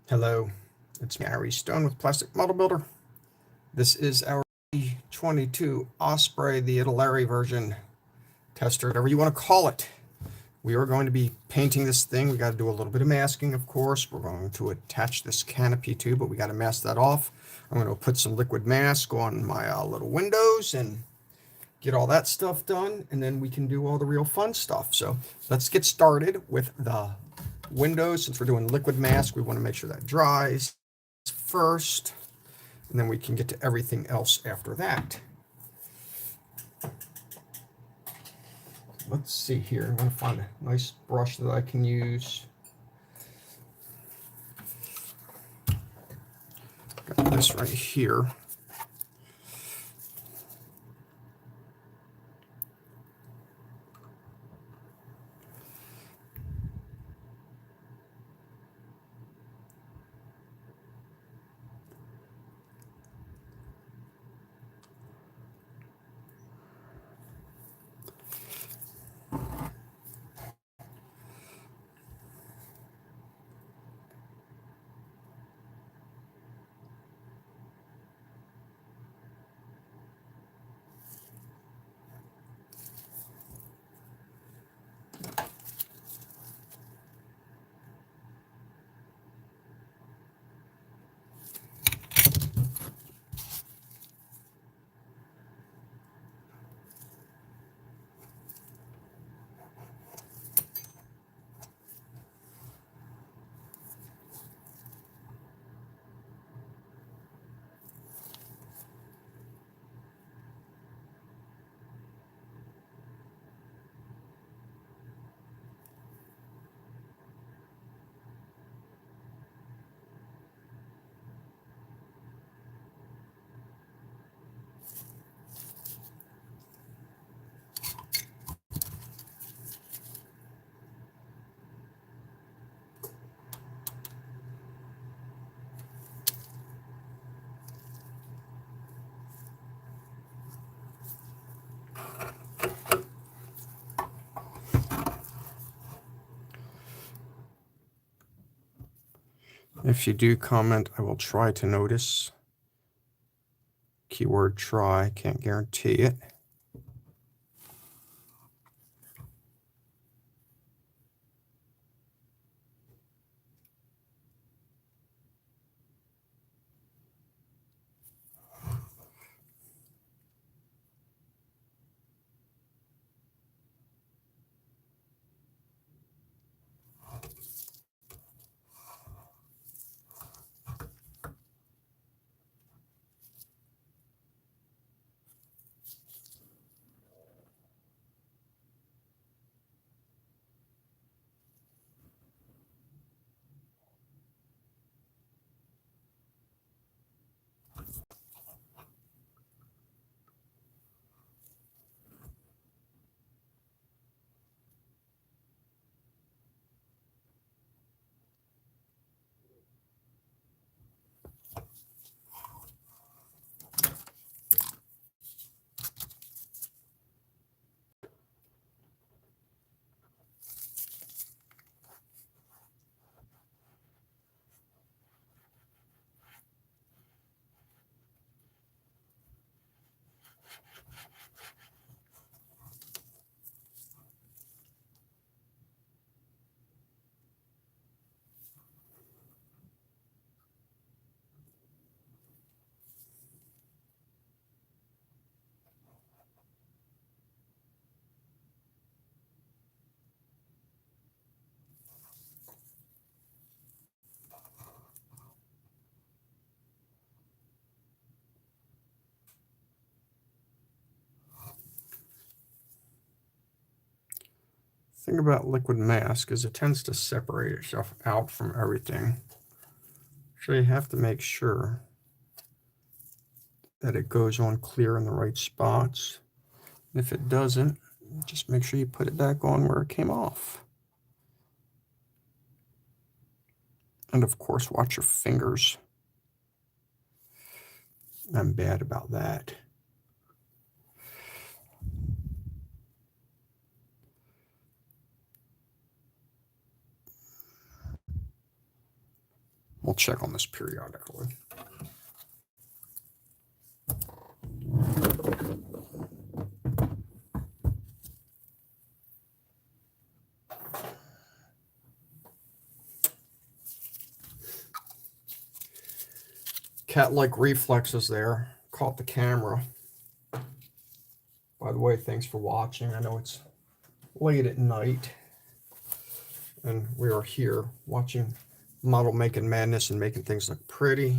Hello, it's me, Ari Stone with Plastic Model Builder. This is our V-22 Osprey, the Italeri version, tester, whatever you want to call it. We are going to be painting this thing. We got to do a little bit of masking, of course. We're going to attach this canopy too, but we got to mask that off. I'm going to put some liquid mask on my little windows and get all that stuff done, and then we can do all the real fun stuff. So let's get started with the windows. Since we're doing liquid mask, we want to make sure that dries first, and then we can get to everything else after that. Let's see here. I'm going to find a nice brush that I can use. Got this right here. If you do comment, I will try to notice. Keyword try, can't guarantee it. The thing about liquid mask is it tends to separate itself out from everything. So you have to make sure that it goes on clear in the right spots. And if it doesn't, just make sure you put it back on where it came off. And of course, watch your fingers. I'm bad about that. We'll check on this periodically. Cat-like reflexes there. Caught the camera. By the way, thanks for watching. I know it's late at night, and we are here watching model making madness and making things look pretty.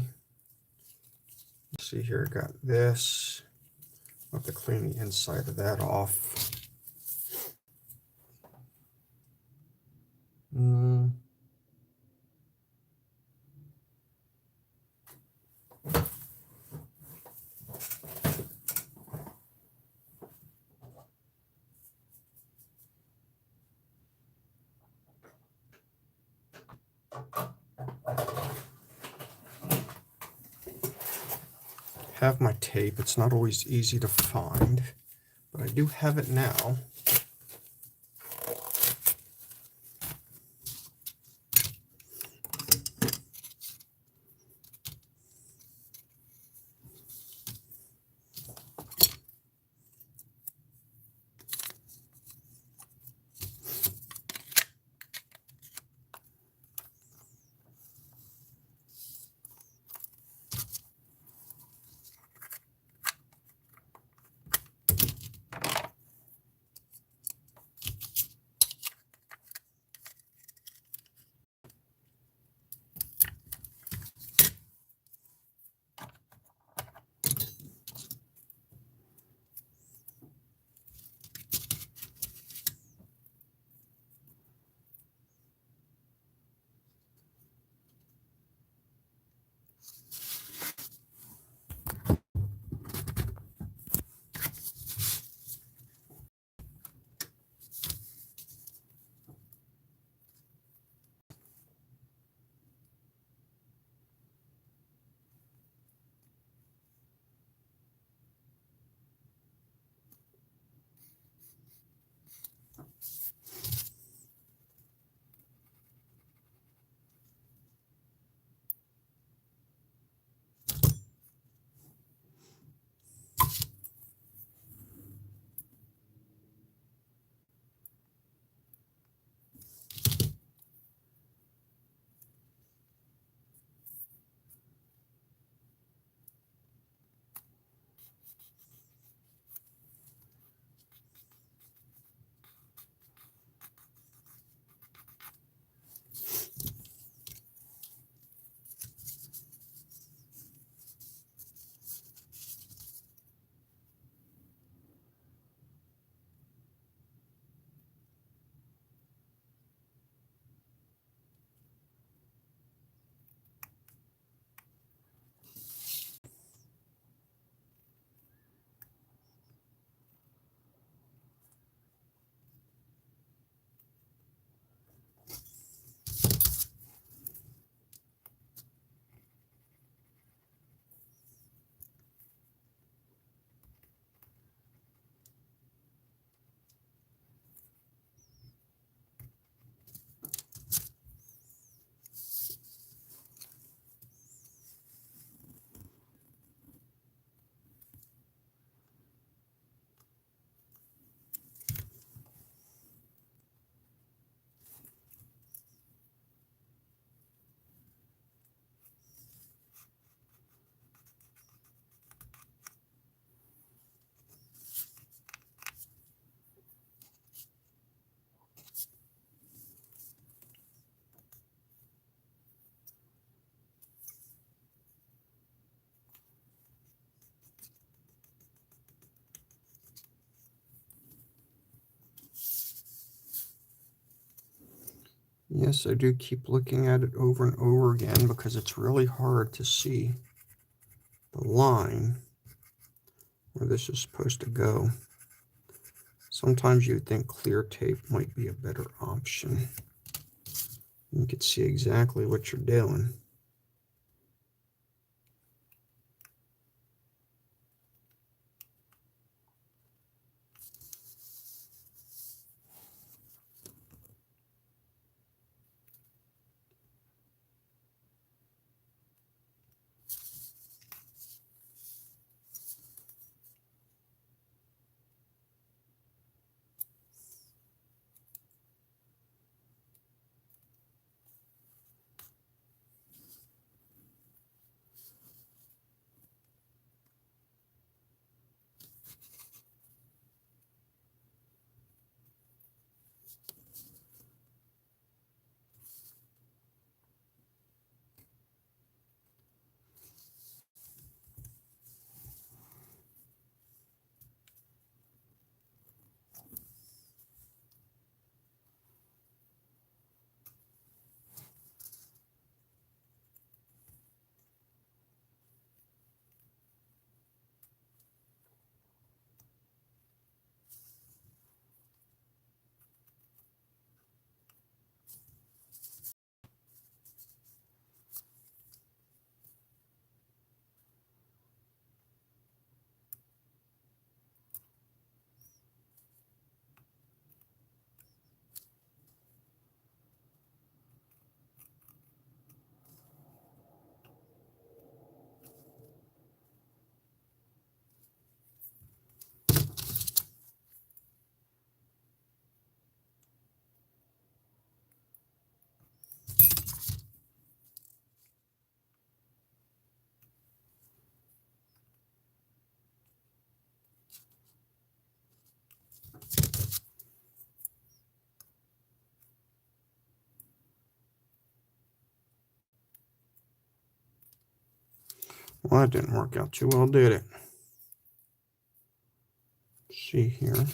Let's see here, got this. I'll have to clean the inside of that off. Have my tape. It's not always easy to find, but I do have it now. Yes, I do keep looking at it over and over again because it's really hard to see the line where this is supposed to go. Sometimes you'd think clear tape might be a better option. You can see exactly what you're doing. Well, that didn't work out too well, did it? Let's see here.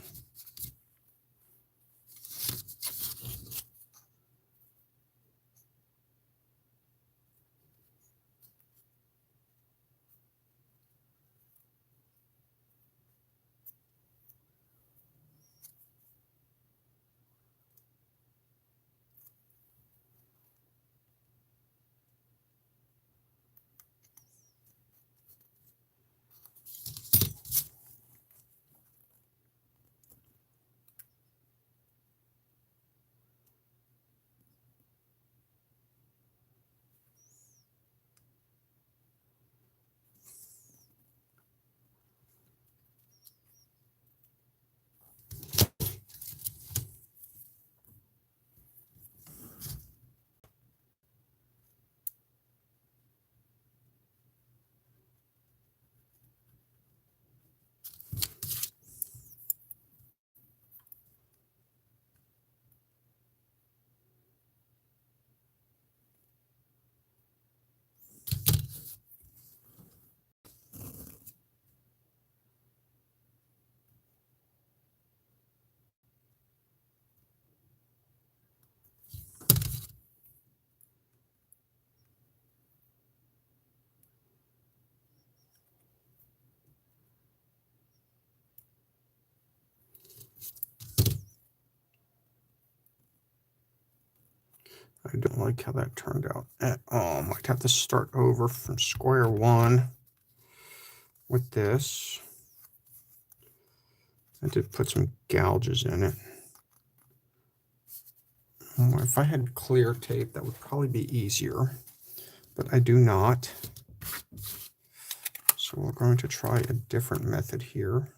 I don't like how that turned out at all. Might have to start over from square one with this. I did put some gouges in it. If I had clear tape, that would probably be easier, but I do not. So we're going to try a different method here.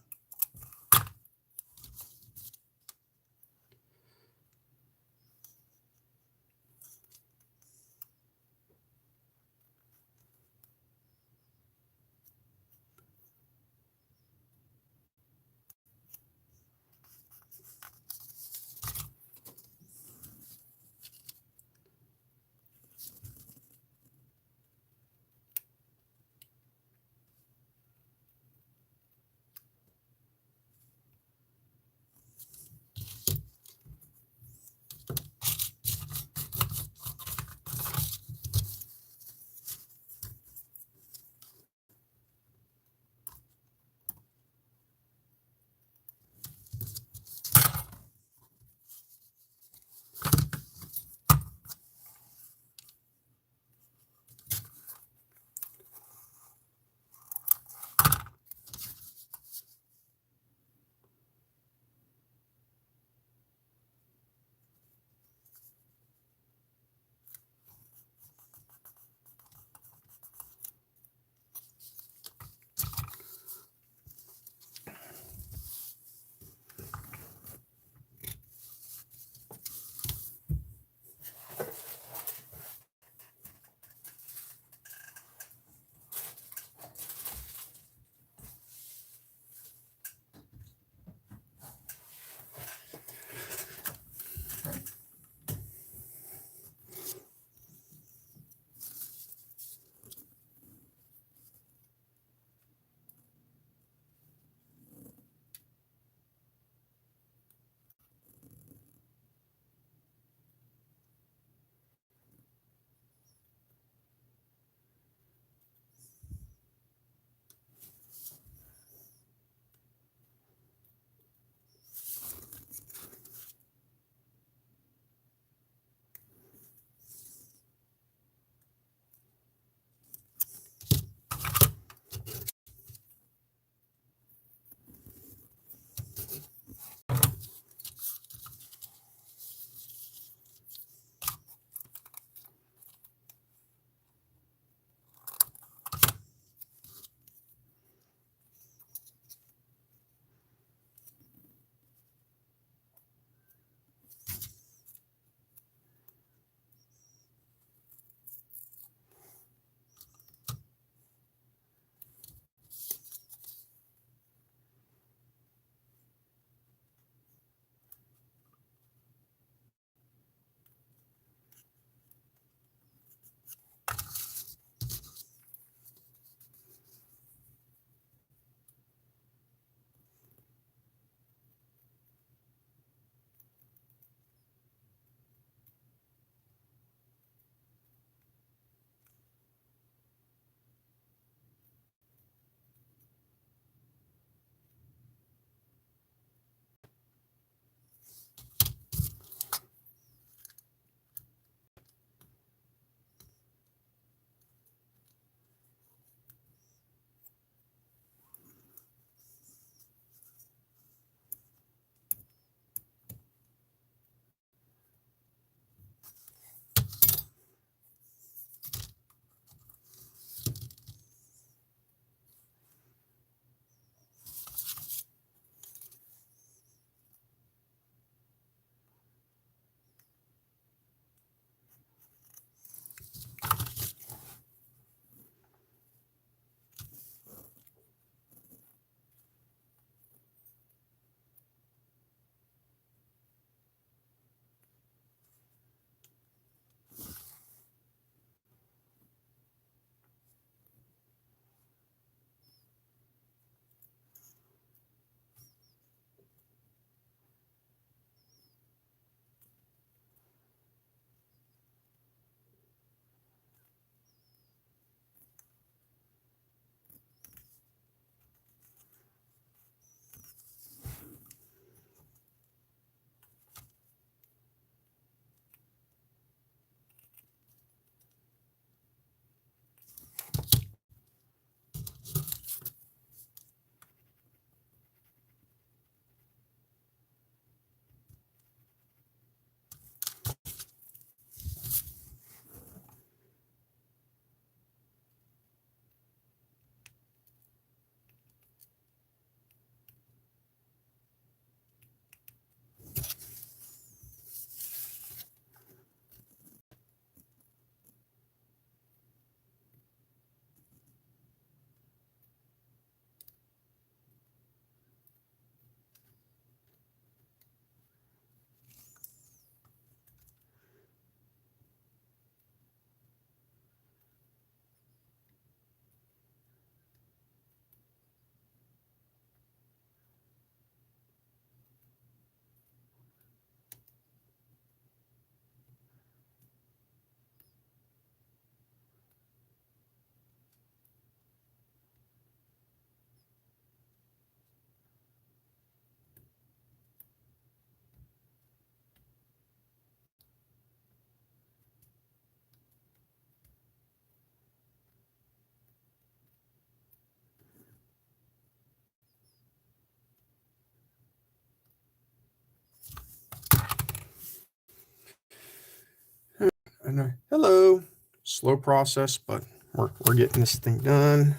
I know. Hello. Slow process, but we're getting this thing done.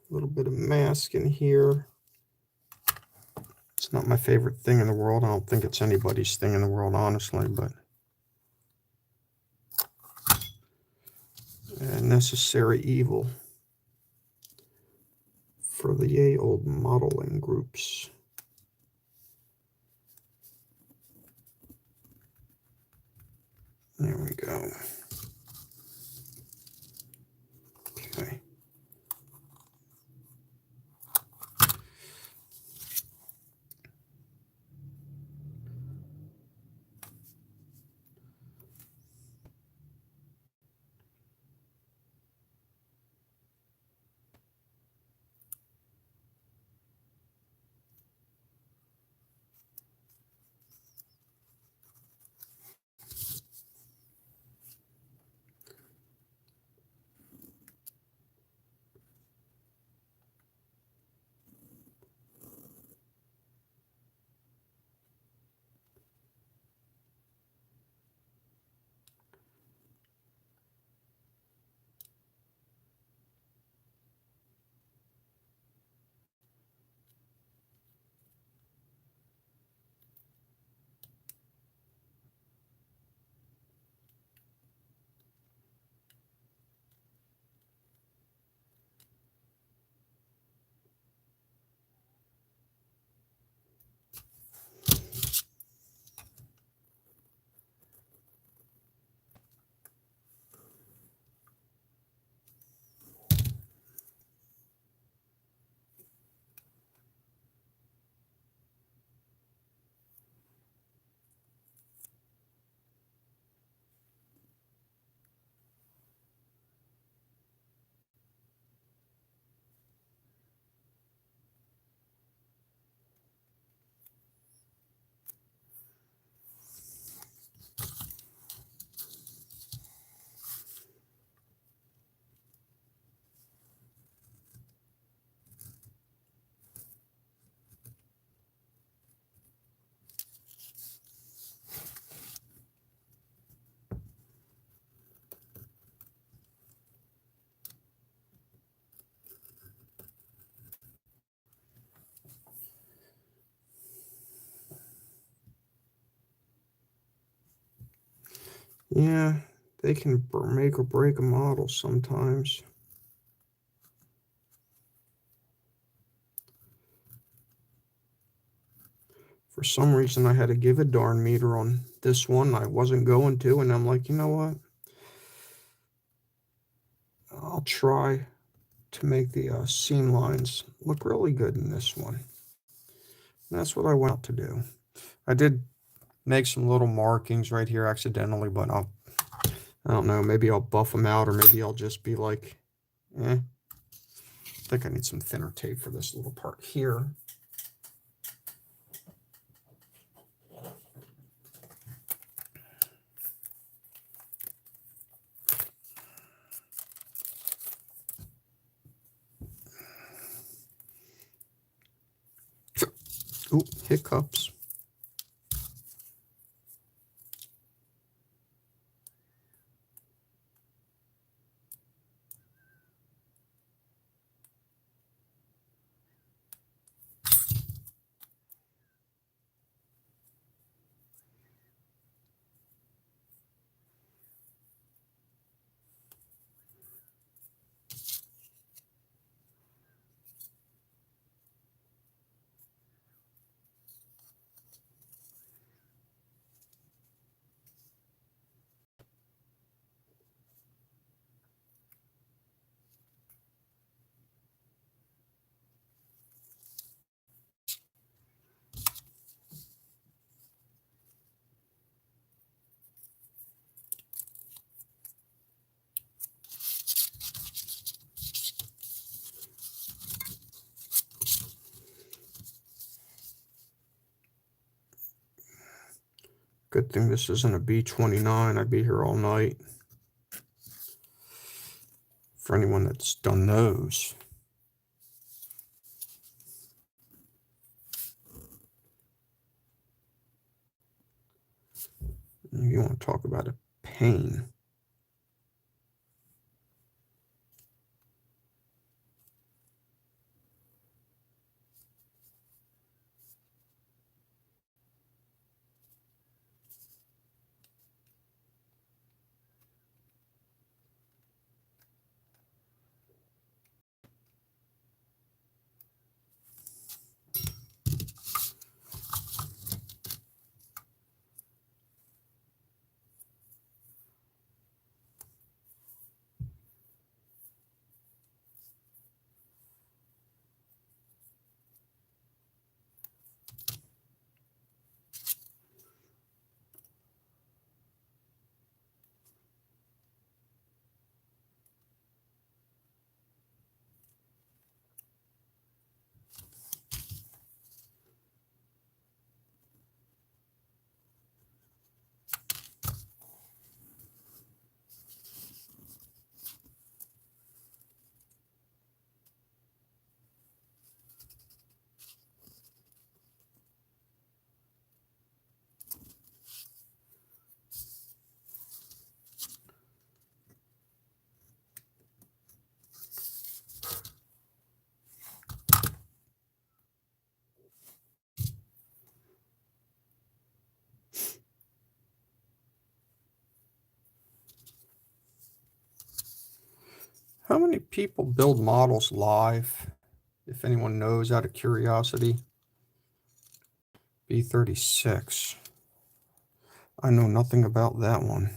A little bit of mask in here. It's not my favorite thing in the world. I don't think it's anybody's thing in the world, honestly, but a necessary evil for the yay old modeling groups. There we go. Okay. Yeah, they can make or break a model sometimes. For some reason, I had to give a darn meter on this one. I wasn't going to, and I'm like, you know what? I'll try to make the seam lines look really good in this one. And that's what I went out to do. I did make some little markings right here accidentally, but I don't know, maybe I'll buff them out, or maybe I'll just be like, I think I need some thinner tape for this little part here. Ooh, hiccups. Good thing this isn't a V-22. I'd be here all night. For anyone that's done those. You want to talk about a pain. How many people build models live? If anyone knows, out of curiosity. V-22. I know nothing about that one.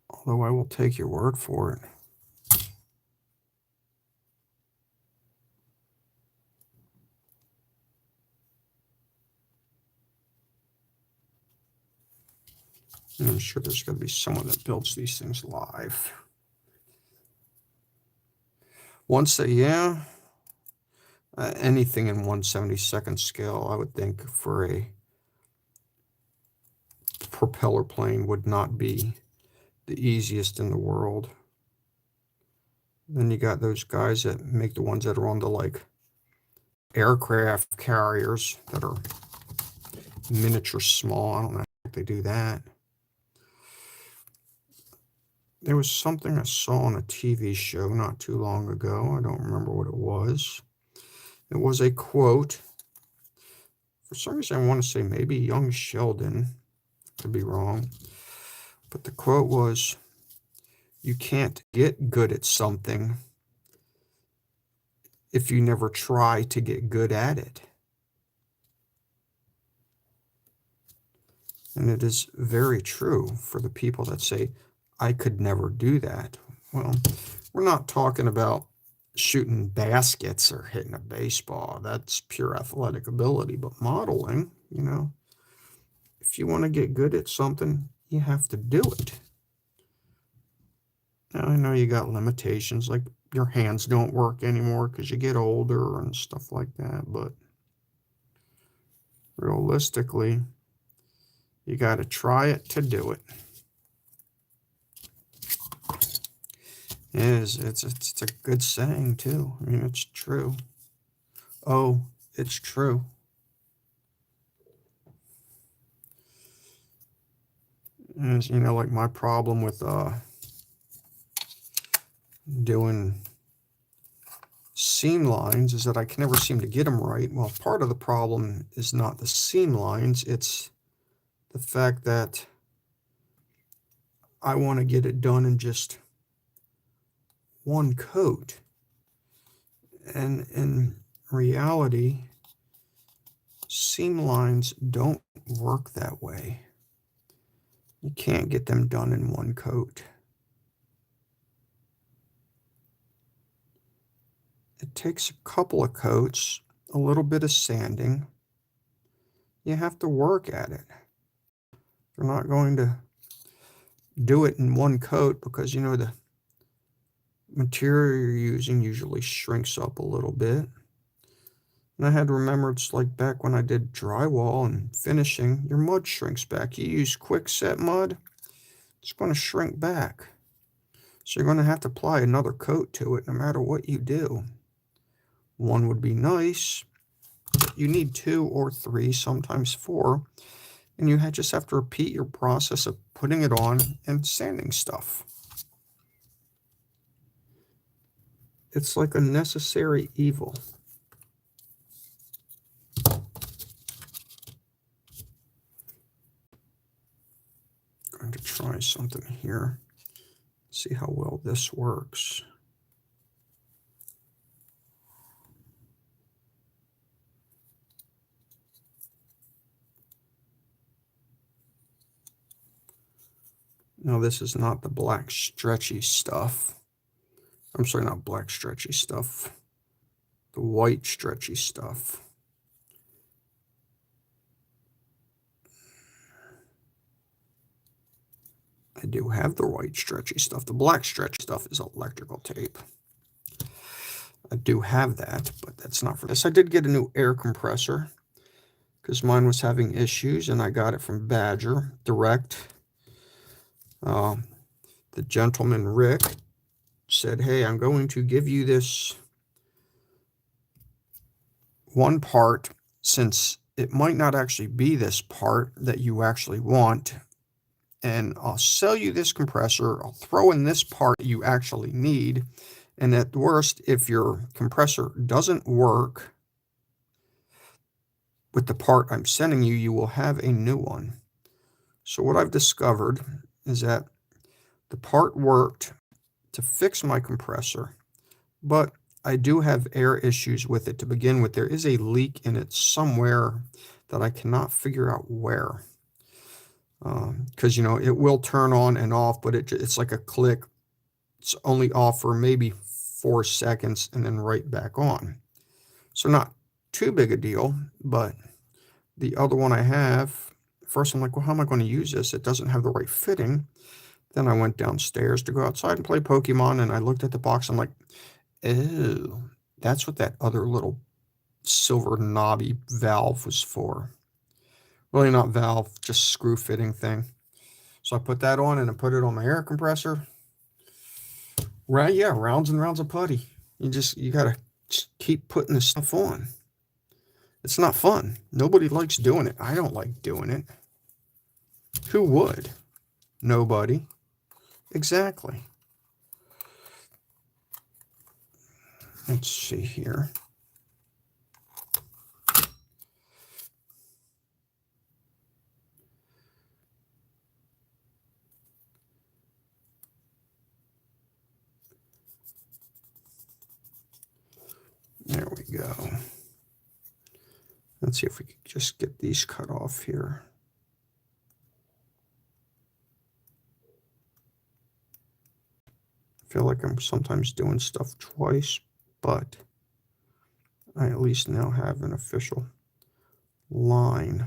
Although I will take your word for it. And I'm sure there's going to be someone that builds these things live. Anything in 1/72nd scale, I would think, for a propeller plane would not be the easiest in the world. Then you got those guys that make the ones that are on the like aircraft carriers that are miniature small. I don't know how they do that. There was something I saw on a TV show not too long ago. I don't remember what it was. It was a quote. For some reason, I want to say maybe young Sheldon. Could be wrong. But the quote was, "You can't get good at something if you never try to get good at it." And it is very true for the people that say, "I could never do that." Well, we're not talking about shooting baskets or hitting a baseball. That's pure athletic ability. But modeling, if you want to get good at something, you have to do it. Now, I know you got limitations, like your hands don't work anymore because you get older and stuff like that, but realistically, you got to try it to do it. It's a good saying too. I mean, it's true. Oh, it's true. And like my problem with doing seam lines is that I can never seem to get them right. Well, part of the problem is not the seam lines, it's the fact that I want to get it done in just one coat. And in reality, seam lines don't work that way. You can't get them done in one coat. It takes a couple of coats, a little bit of sanding. You have to work at it. You're not going to do it in one coat because, the material you're using usually shrinks up a little bit. And I had to remember, it's like back when I did drywall and finishing, your mud shrinks back. You use quick-set mud, it's going to shrink back. So you're going to have to apply another coat to it no matter what you do. One would be nice, but you need 2 or 3, sometimes 4. And you just have to repeat your process of putting it on and sanding stuff. It's like a necessary evil. I'm going to try something here. See how well this works. Now, this is not the black stretchy stuff. I'm sorry, not black stretchy stuff. The white stretchy stuff. I do have the white stretchy stuff. The black stretchy stuff is electrical tape. I do have that, but that's not for this. I did get a new air compressor because mine was having issues, and I got it from Badger Direct. The gentleman, Rick, said, "Hey, I'm going to give you this one part, since it might not actually be this part that you actually want, and I'll sell you this compressor. I'll throw in this part you actually need. And at worst, if your compressor doesn't work with the part I'm sending you, you will have a new one." So what I've discovered is that The part worked to fix my compressor, but I do have air issues with it to begin with. There is a leak in it somewhere that I cannot figure out where. Because, it will turn on and off, but it's like a click. It's only off for maybe 4 seconds and then right back on. So not too big a deal, but the other one I have, first I'm like, well, how am I going to use this? It doesn't have the right fitting. Then I went downstairs to go outside and play Pokemon, and I looked at the box. I'm like, ew, that's what that other little silver knobby valve was for. Really not valve, just screw fitting thing. So I put that on and I put it on my air compressor. Right, yeah, rounds and rounds of putty. You gotta keep putting this stuff on. It's not fun. Nobody likes doing it. I don't like doing it. Who would? Nobody. Exactly. Let's see here. There we go. Let's see if we can just get these cut off here. I feel like I'm sometimes doing stuff twice, but I at least now have an official line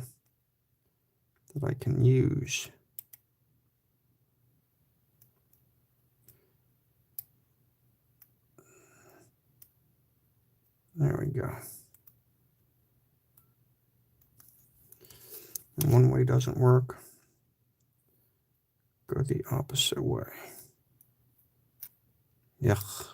that I can use. There we go. And one way doesn't work, go the opposite way. Yuck.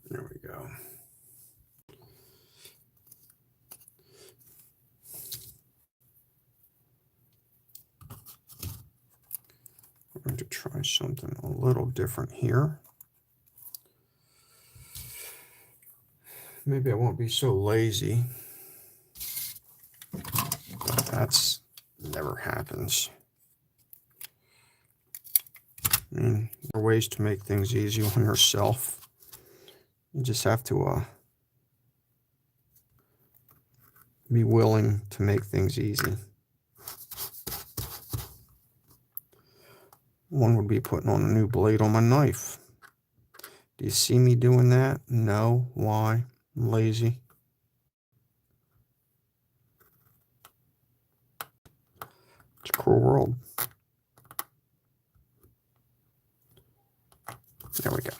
There we go. We're going to try something a little different here. Maybe I won't be so lazy. But that's never happens. I mean, there are ways to make things easy on yourself. You just have to be willing to make things easy. One would be putting on a new blade on my knife. Do you see me doing that? No. Why? I'm lazy. It's a cruel world. There we go.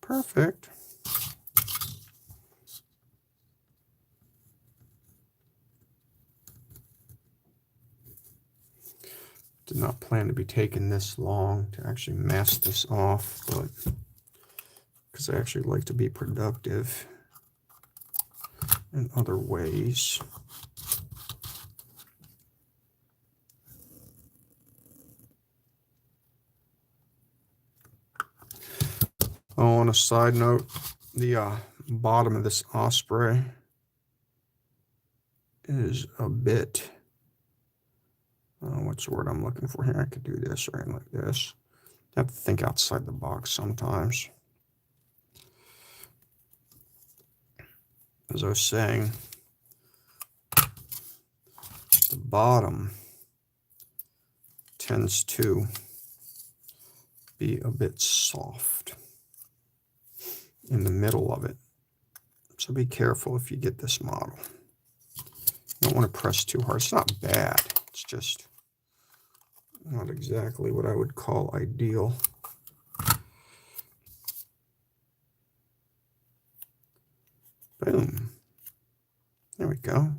Perfect. Did not plan to be taking this long to actually mask this off, but because I actually like to be productive in other ways. Oh, on a side note, the bottom of this Osprey is a bit, what's the word I'm looking for here? I could do this right like this. I have to think outside the box sometimes. As I was saying, the bottom tends to be a bit soft in the middle of it. So be careful if you get this model. You don't want to press too hard. It's not bad. It's just not exactly what I would call ideal. Boom. There we go.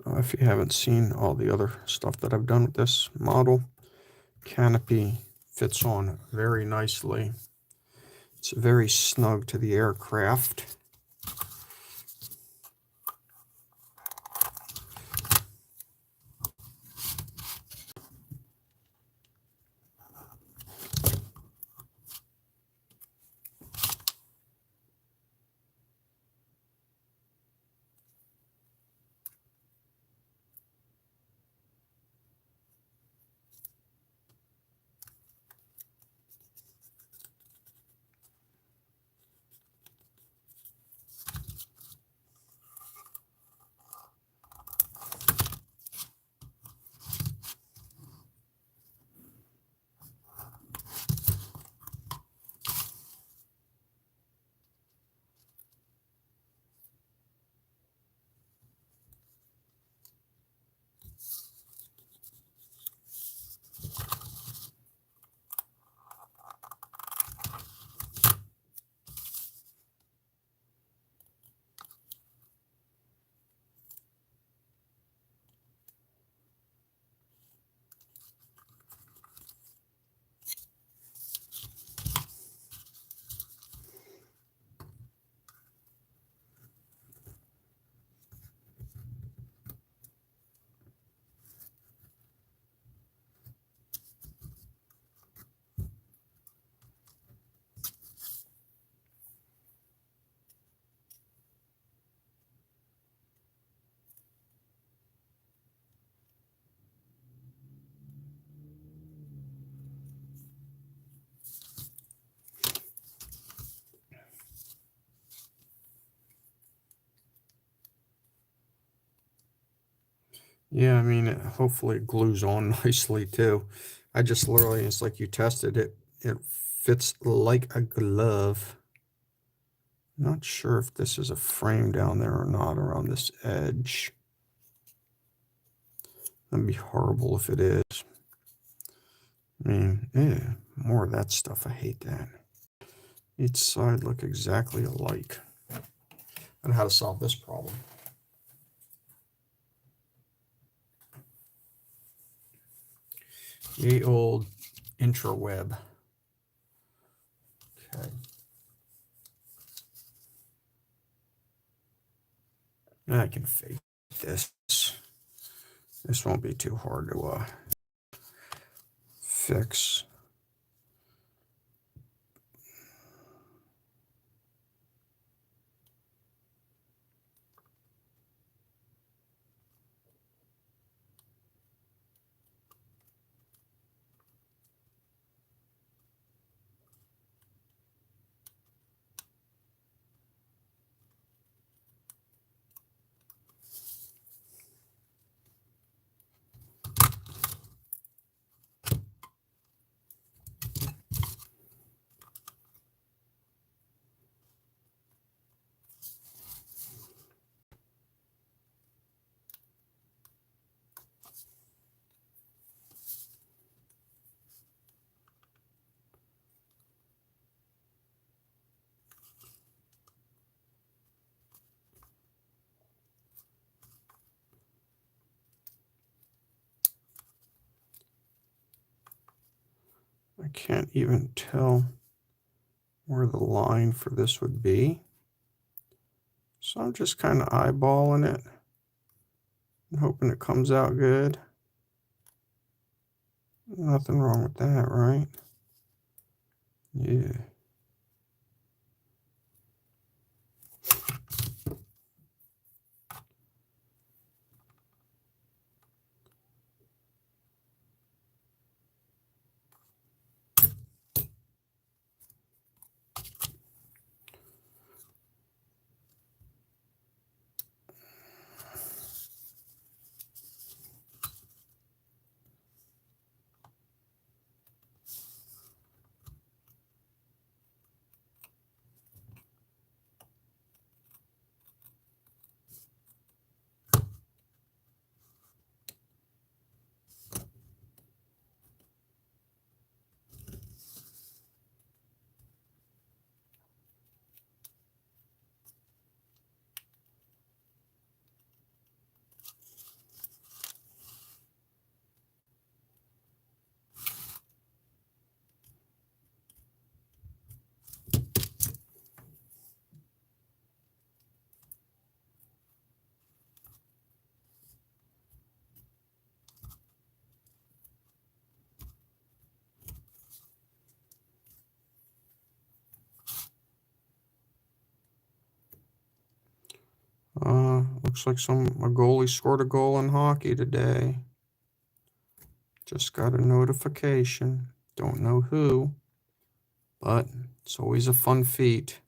If you haven't seen all the other stuff that I've done with this model, canopy fits on very nicely. It's very snug to the aircraft. Yeah, I mean, hopefully it glues on nicely too. I just literally, it's like you tested it. It fits like a glove. Not sure if this is a frame down there or not around this edge. That'd be horrible if it is. I mean, more of that stuff. I hate that. Each side look exactly alike. And how to solve this problem. The old intraweb. Okay. I can fake this. This won't be too hard to fix. I can't even tell where the line for this would be. So I'm just kind of eyeballing it and hoping it comes out good. Nothing wrong with that, right? Yeah. looks like a goalie scored a goal in hockey today. Just got a notification. Don't know who, but it's always a fun feat.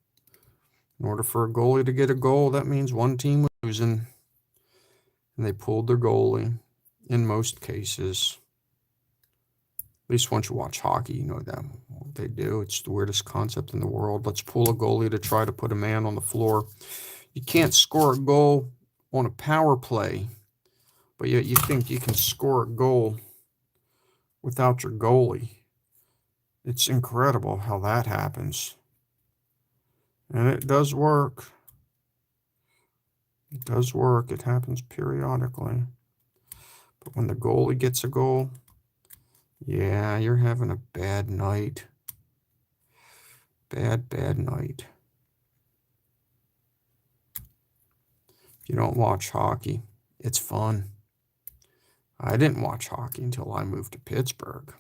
In order for a goalie to get a goal, that means one team was losing, and they pulled their goalie in most cases. At least once you watch hockey, you know that what they do. It's the weirdest concept in the world. Let's pull a goalie to try to put a man on the floor. You can't score a goal on a power play, but yet you think you can score a goal without your goalie. It's incredible how that happens. And it does work. It does work. It happens periodically. But when the goalie gets a goal, yeah, you're having a bad night. Bad night. If you don't watch hockey, it's fun. I didn't watch hockey until I moved to Pittsburgh.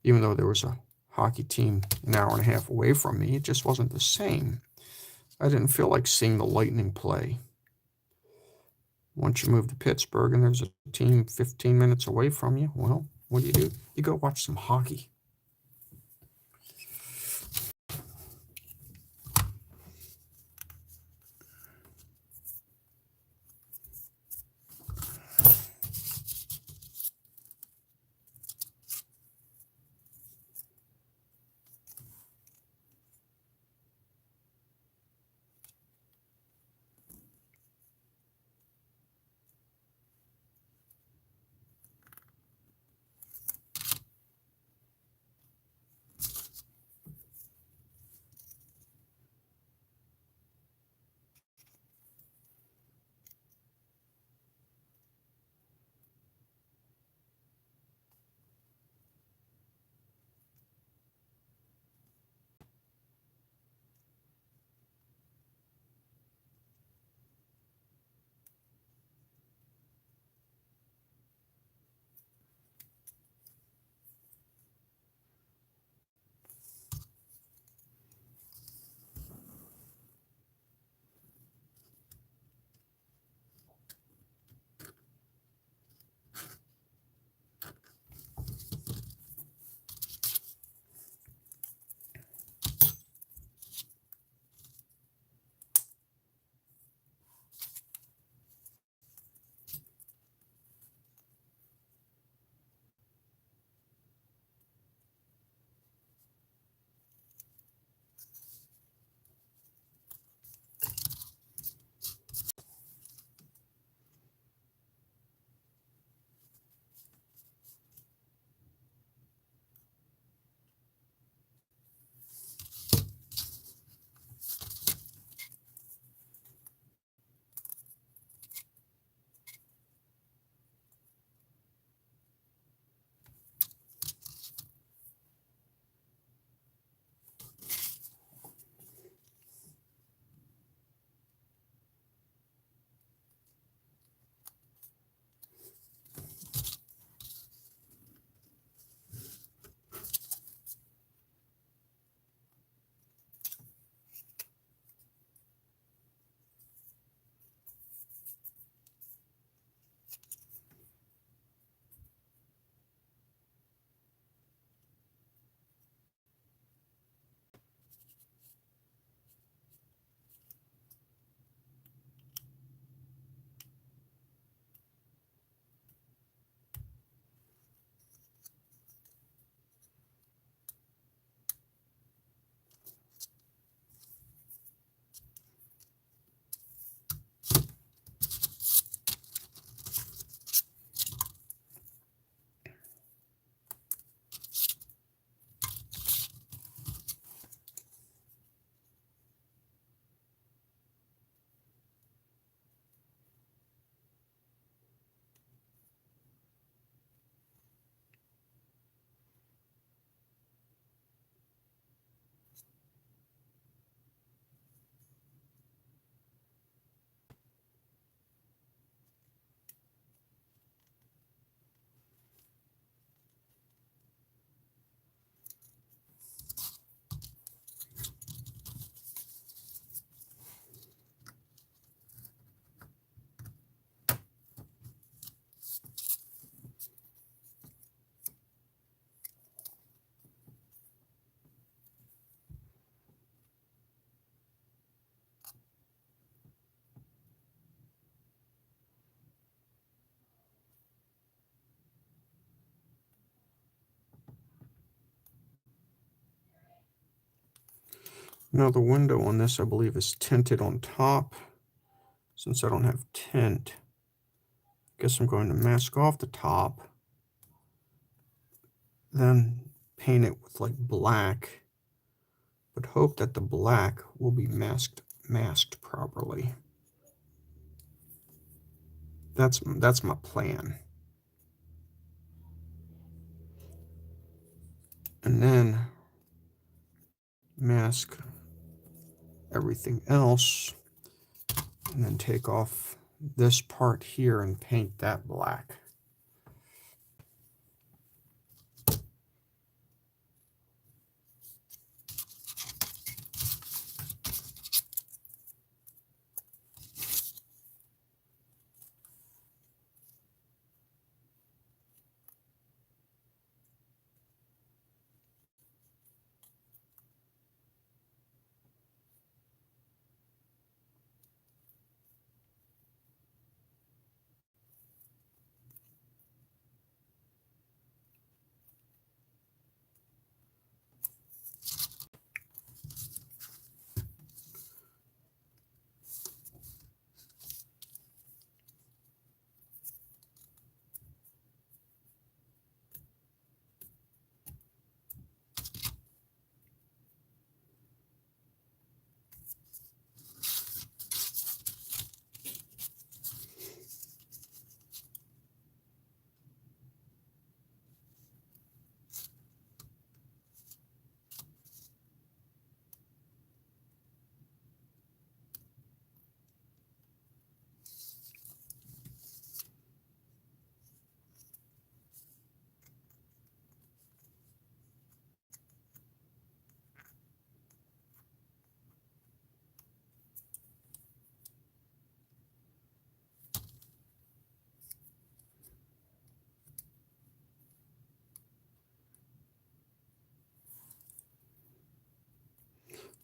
Even though there was a hockey team an hour and a half away from me, it just wasn't the same. I didn't feel like seeing the Lightning play. Once you move to Pittsburgh and there's a team 15 minutes away from you, well, what do? You go watch some hockey. Now the window on this, I believe, is tinted on top. Since I don't have tint, I guess I'm going to mask off the top, then paint it with like black, but hope that the black will be masked properly. That's my plan. And then mask everything else, and then take off this part here and paint that black.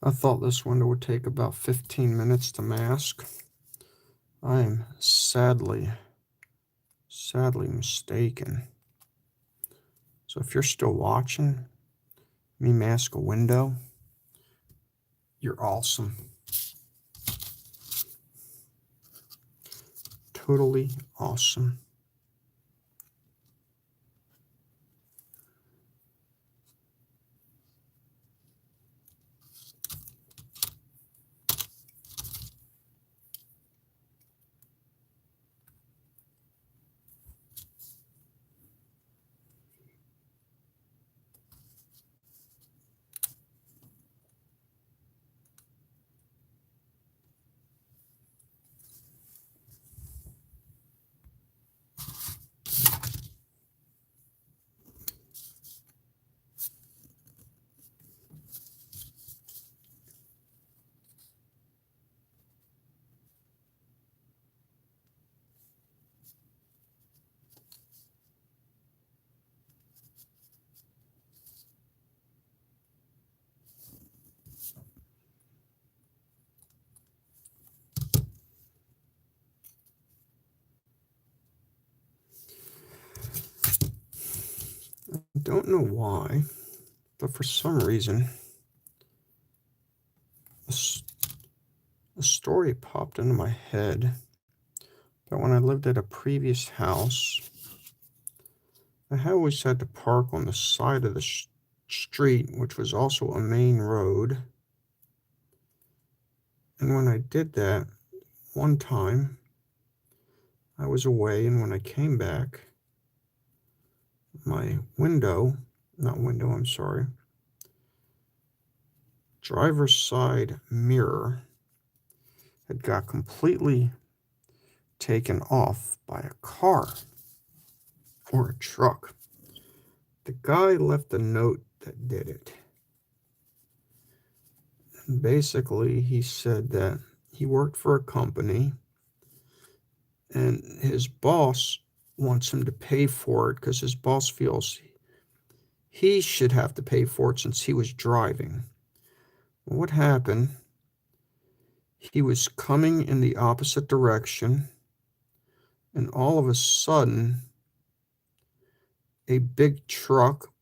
I thought this window would take about 15 minutes to mask. I am sadly mistaken. So if you're still watching me mask a window, you're awesome. Totally awesome. I don't know why, but for some reason, a story popped into my head that when I lived at a previous house, I always had to park on the side of the street, which was also a main road. And when I did that, one time, I was away, and when I came back, my driver's side mirror had got completely taken off by a car or a truck. The guy left a note that did it. And basically, he said that he worked for a company and his boss wants him to pay for it because his boss feels he should have to pay for it since he was driving. What happened? He was coming in the opposite direction, and all of a sudden, a big truck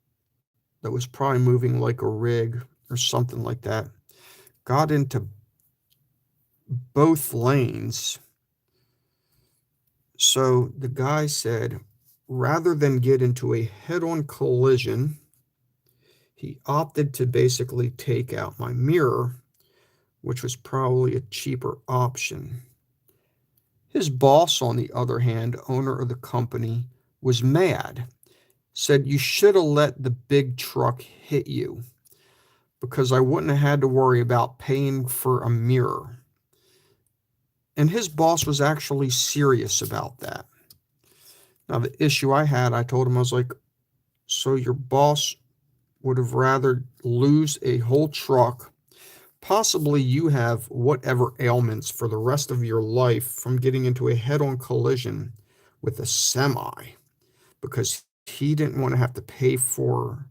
that was probably moving like a rig or something like that got into both lanes. So the guy said, rather than get into a head-on collision, he opted to basically take out my mirror, which was probably a cheaper option. His boss, on the other hand, owner of the company, was mad. Said, you should have let the big truck hit you because I wouldn't have had to worry about paying for a mirror. And his boss was actually serious about that. Now, the issue I had, I told him, I was like, so your boss would have rather lose a whole truck. Possibly you have whatever ailments for the rest of your life from getting into a head-on collision with a semi because he didn't want to have to pay for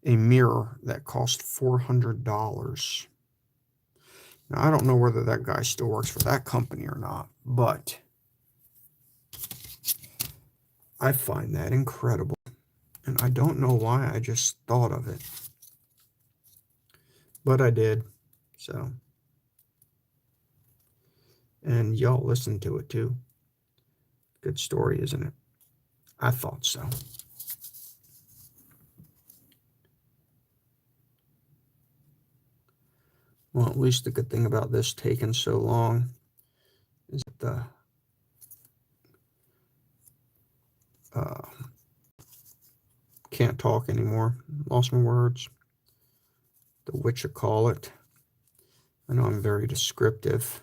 a mirror that cost $400. Now, I don't know whether that guy still works for that company or not, but I find that incredible. And I don't know why I just thought of it. But I did. So. And y'all listen to it too. Good story, isn't it? I thought so. Well, at least the good thing about this taking so long is that the can't talk anymore. Lost my words. The whatchamacallit. I know I'm very descriptive.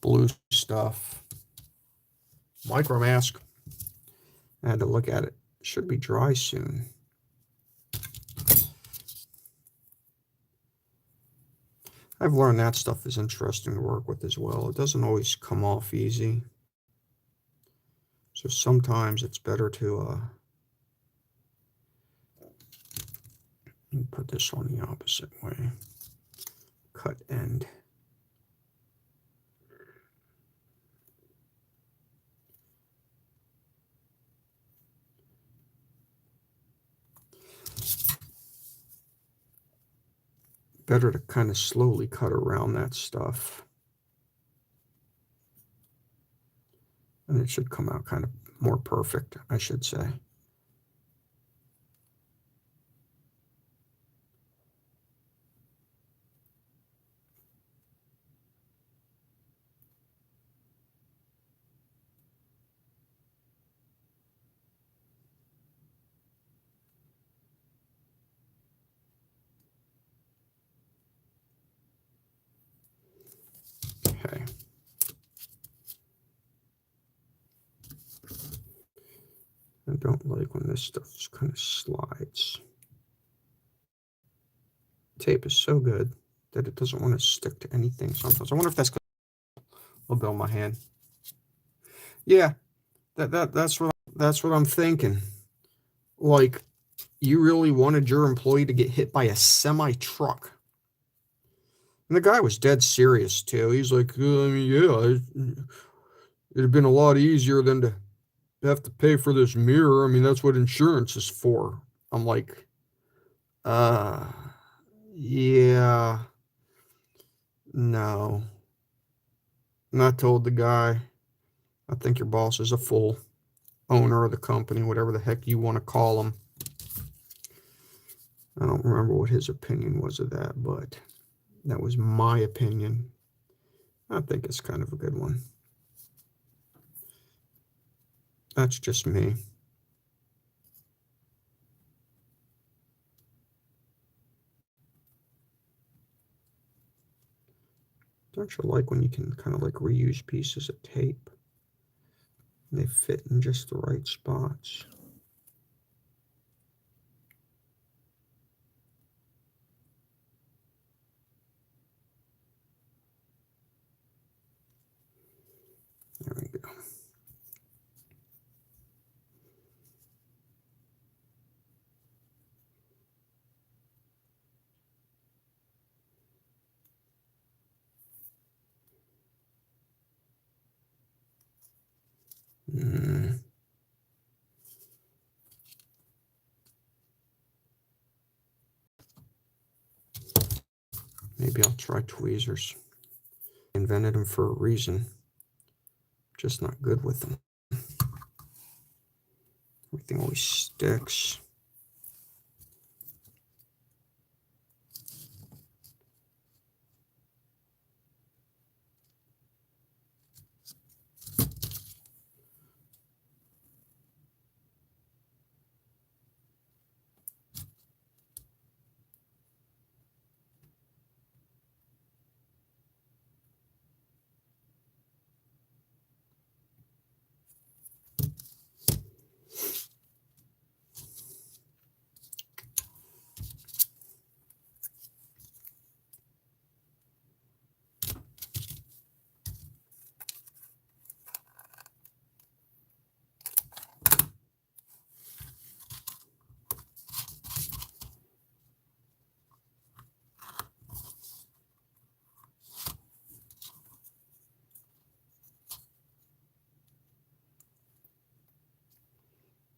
Blue stuff. Micro mask. I had to look at it. Should be dry soon. I've learned that stuff is interesting to work with as well. It doesn't always come off easy. So sometimes it's better to put this on the opposite way. Cut end. Better to kind of slowly cut around that stuff. And it should come out kind of more perfect, I should say. Okay. I don't like when this stuff just kind of slides. Tape is so good that it doesn't want to stick to anything sometimes. I wonder if that's a little bit on my hand. Yeah, that's what I'm thinking. Like, you really wanted your employee to get hit by a semi truck. And the guy was dead serious too. He's like, I mean, yeah, it'd have been a lot easier than to have to pay for this mirror. I mean, that's what insurance is for. I'm like, yeah, no. And I told the guy, I think your boss is a fool, owner of the company, whatever the heck you want to call him. I don't remember what his opinion was of that, but that was my opinion. I think it's kind of a good one. That's just me. Don't you like when you can kind of like reuse pieces of tape? They fit in just the right spots. There we go. Maybe I'll try tweezers. Invented them for a reason. Just not good with them. Everything always sticks.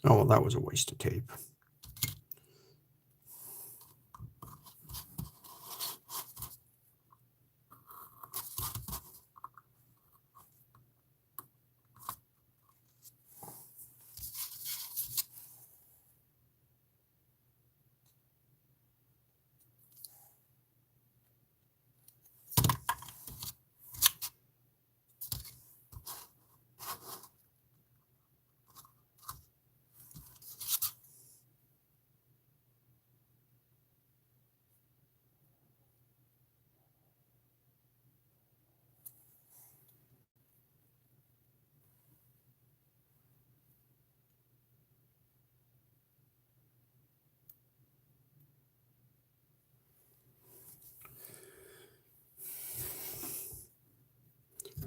Oh, well, that was a waste of tape.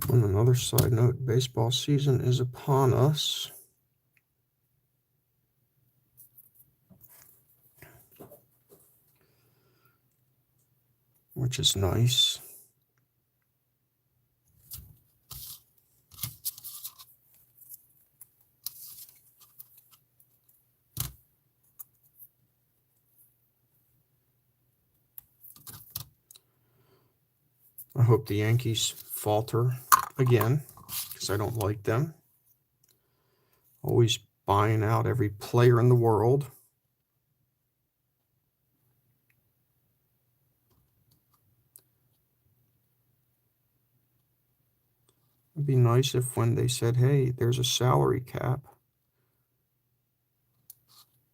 On another side note, baseball season is upon us. Which is nice. I hope the Yankees falter again, because I don't like them. Always buying out every player in the world. It'd be nice if when they said, hey, there's a salary cap.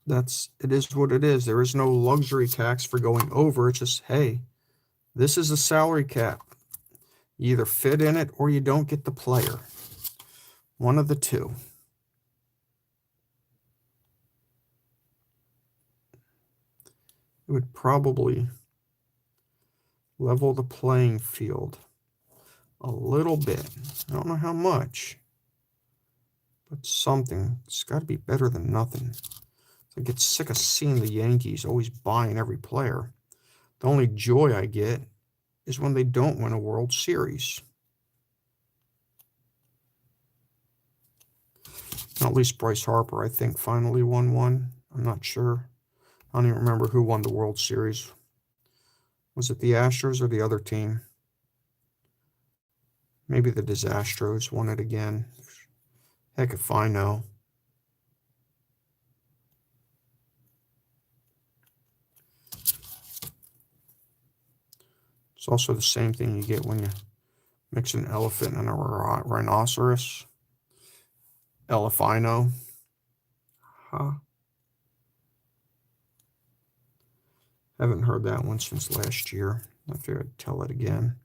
It is what it is. There is no luxury tax for going over. It's just, hey, this is a salary cap. You either fit in it or you don't get the player. One of the two. It would probably level the playing field a little bit. I don't know how much, but something. It's got to be better than nothing. I get sick of seeing the Yankees always buying every player. The only joy I get is when they don't win a World Series. At least Bryce Harper, I think, finally won one. I'm not sure. I don't even remember who won the World Series. Was it the Astros or the other team? Maybe the Disastros won it again. Heck if I know. It's also the same thing you get when you mix an elephant and a rhinoceros. Elephino. Huh. Haven't heard that one since last year. I figured I'd tell it again.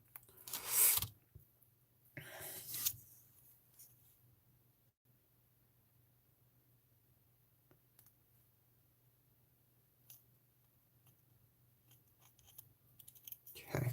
Okay.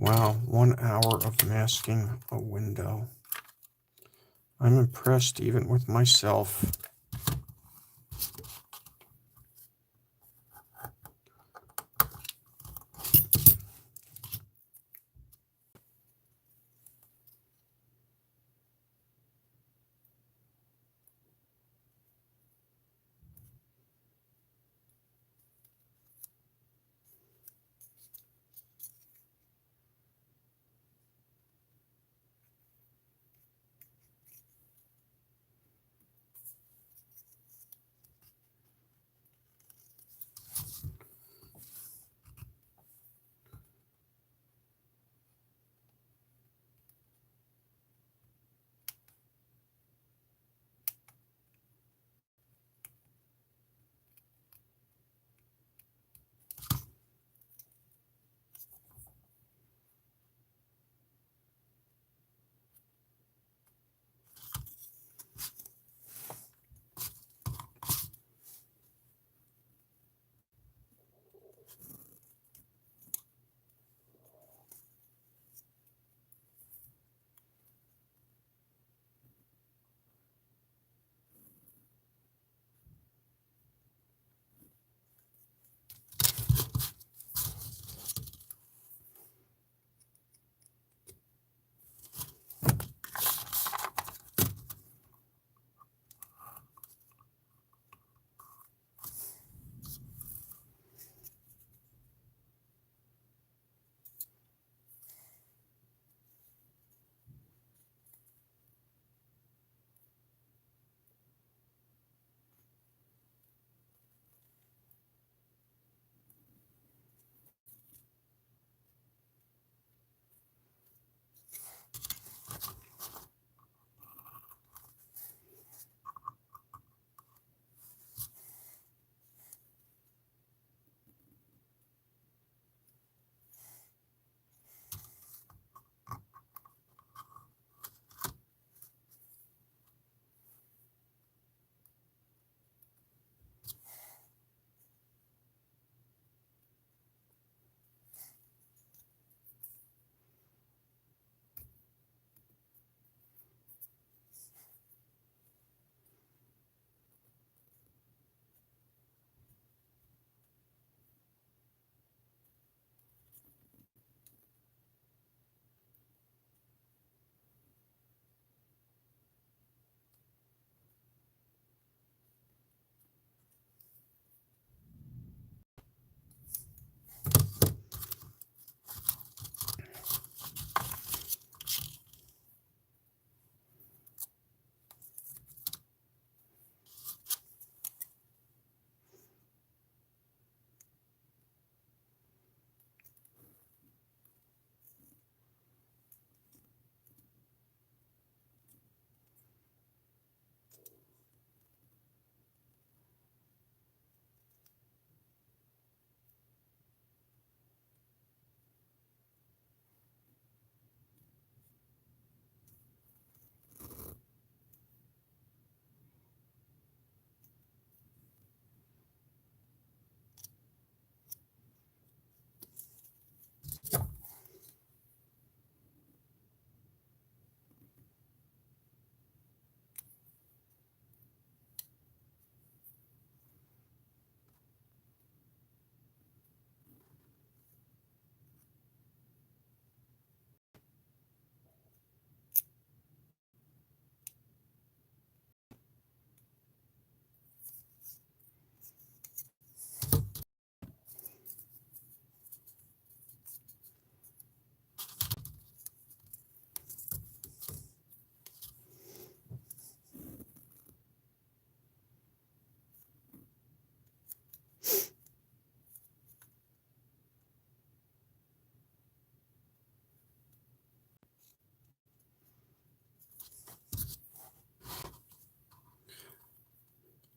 Wow, 1 hour of masking a window. I'm impressed even with myself.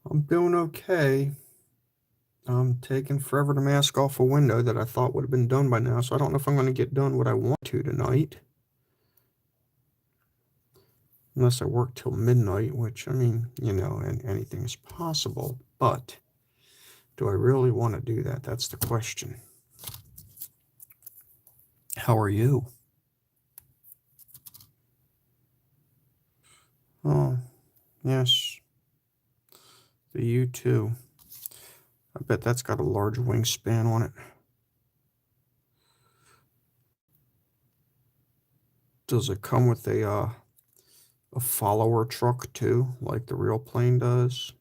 I'm doing okay. I'm taking forever to mask off a window that I thought would have been done by now, so I don't know if I'm going to get done what I want to tonight. Unless I work till midnight, which, I mean, you know, and anything's possible. But do I really want to do that? That's the question. How are you? Oh, yes. The U-2. I bet that's got a large wingspan on it. Does it come with a follower truck too, like the real plane does?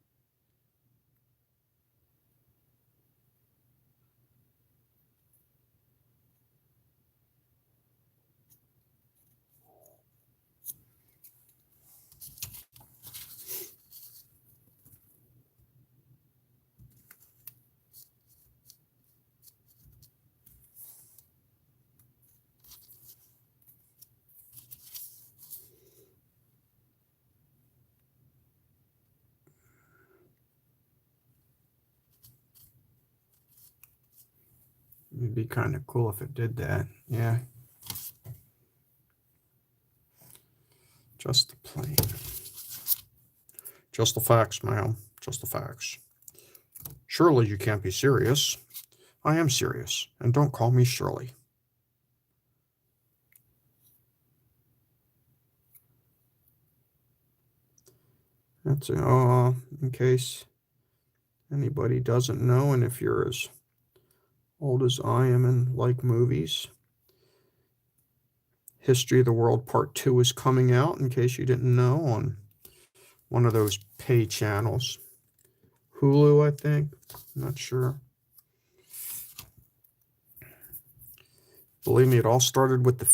It'd be kind of cool if it did that. Yeah. Just the plane. Just the facts, ma'am. Just the facts. Surely you can't be serious. I am serious, and don't call me Shirley. That's in case anybody doesn't know, and if you're as old as I am and like movies, History of the World Part 2 is coming out, in case you didn't know, on one of those pay channels. Hulu, I think. I'm not sure. Believe me, it all started with the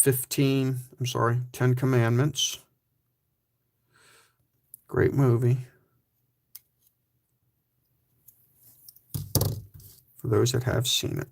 10 Commandments. Great movie. For those that have seen it.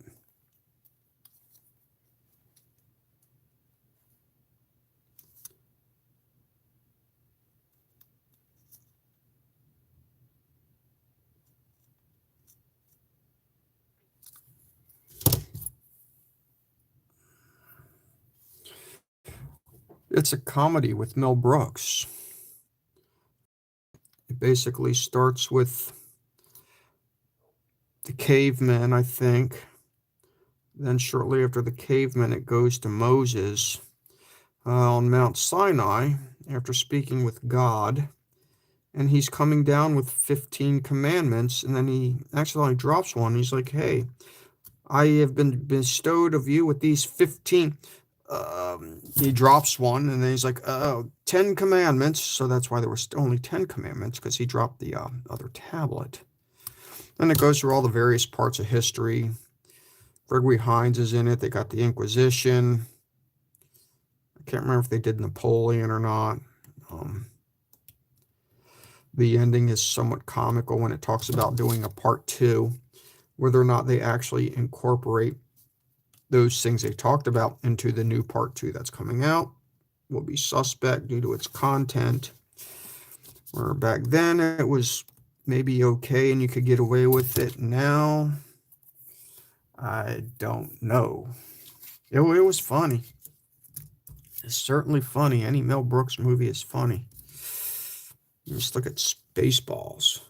It's a comedy with Mel Brooks. It basically starts with the cavemen, I think. Then shortly after the cavemen, it goes to Moses on Mount Sinai after speaking with God. And he's coming down with 15 commandments, and then he accidentally drops one. He's like, hey, I have been bestowed of you with these 15. He drops one, and then he's like, 10 commandments. So that's why there were only 10 commandments, because he dropped the other tablet. Then it goes through all the various parts of history. Gregory Hines is in it. They got the Inquisition. I can't remember if they did Napoleon or not. The ending is somewhat comical when it talks about doing a part 2. Whether or not they actually incorporate those things they talked about into the new part 2 that's coming out will be suspect due to its content. Where back then it was maybe okay and you could get away with it. Now, I don't know. It was funny. It's certainly funny. Any Mel Brooks movie is funny. Just look at Spaceballs.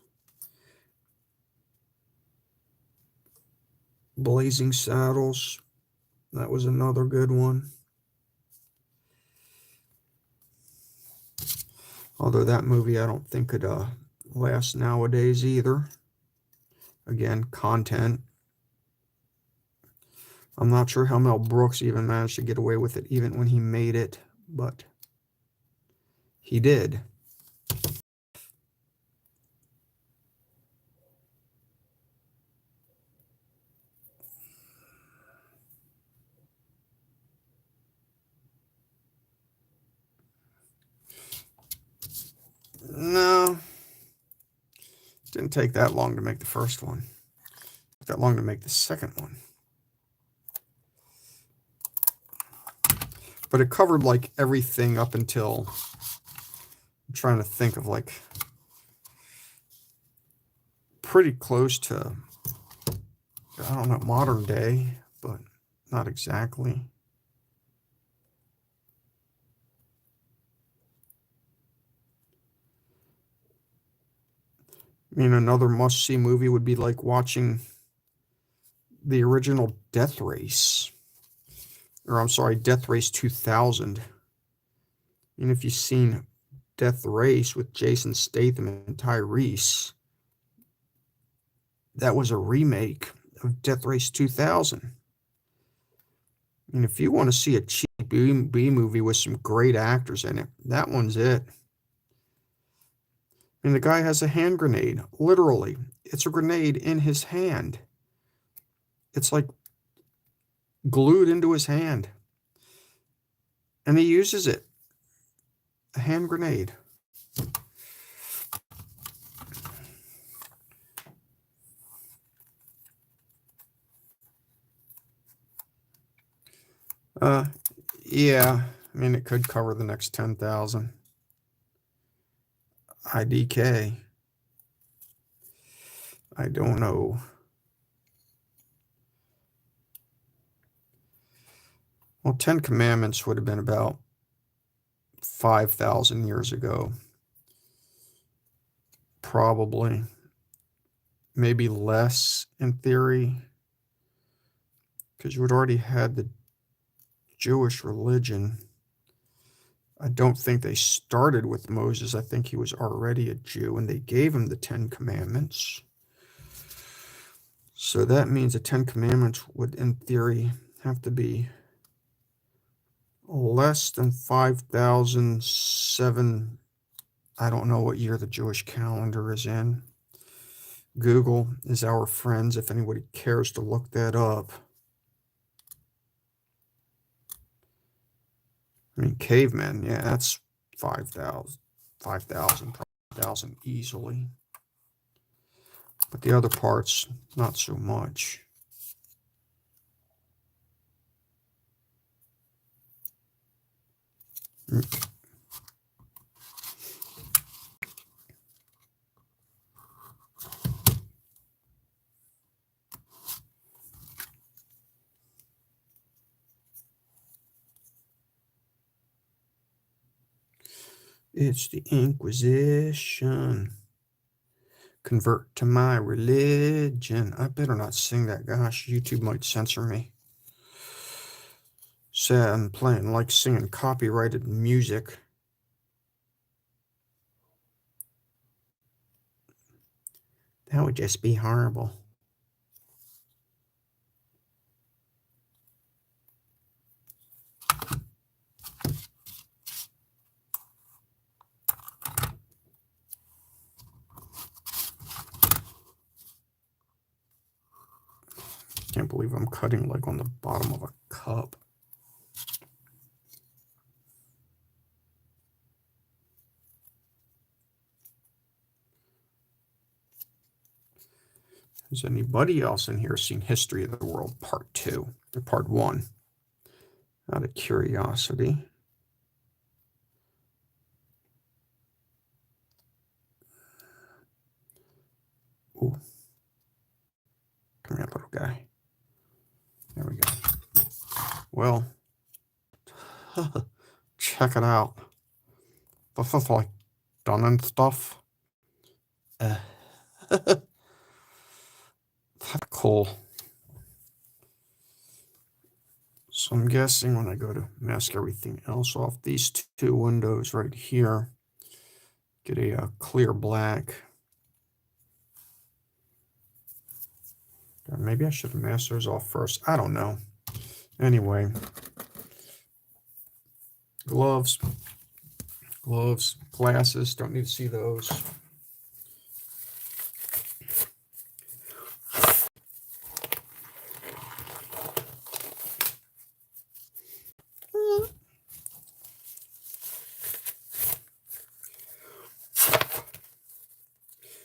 Blazing Saddles. That was another good one. Although that movie I don't think could last nowadays either. Again, content. I'm not sure how Mel Brooks even managed to get away with it even when he made it, but he did. No, didn't take that long to make the first one. It took that long to make the second one. But it covered like everything up until, I'm trying to think of like pretty close to, I don't know, modern day, but not exactly. I mean, another must-see movie would be like watching the original Death Race. or I'm sorry, Death Race 2000. And if you've seen Death Race with Jason Statham and Tyrese, that was a remake of Death Race 2000. And if you want to see a cheap B movie with some great actors in it, that one's it. And the guy has a hand grenade. Literally, it's a grenade in his hand. It's like glued into his hand. And he uses it. A hand grenade. Yeah. I mean, it could cover the next 10,000. IDK. I don't know. Well, 10 Commandments would have been about 5,000 years ago. Probably. Maybe less in theory. Because you had already had the Jewish religion. I don't think they started with Moses. I think he was already a Jew, and they gave him the 10 Commandments. So that means the 10 Commandments would, in theory, have to be less than 5,007. I don't know what year the Jewish calendar is in. Google is our friends if anybody cares to look that up. I mean, cavemen, yeah, that's 5,000, 5,000 easily. But the other parts, not so much. It's the Inquisition. Convert to my religion. I better not sing that. Gosh, YouTube might censor me. Sad I'm playing like singing copyrighted music. That would just be horrible. Can't believe I'm cutting like on the bottom of a cup. Has anybody else in here seen History of the World Part 2 or Part 1? Out of curiosity. Ooh. Come here, little guy. There we go. Well, check it out. This is like done and stuff. That's cool. So I'm guessing when I go to mask everything else off, these two windows right here get a clear black. Maybe I should have masked those off first. I don't know. Anyway, gloves, glasses. Don't need to see those.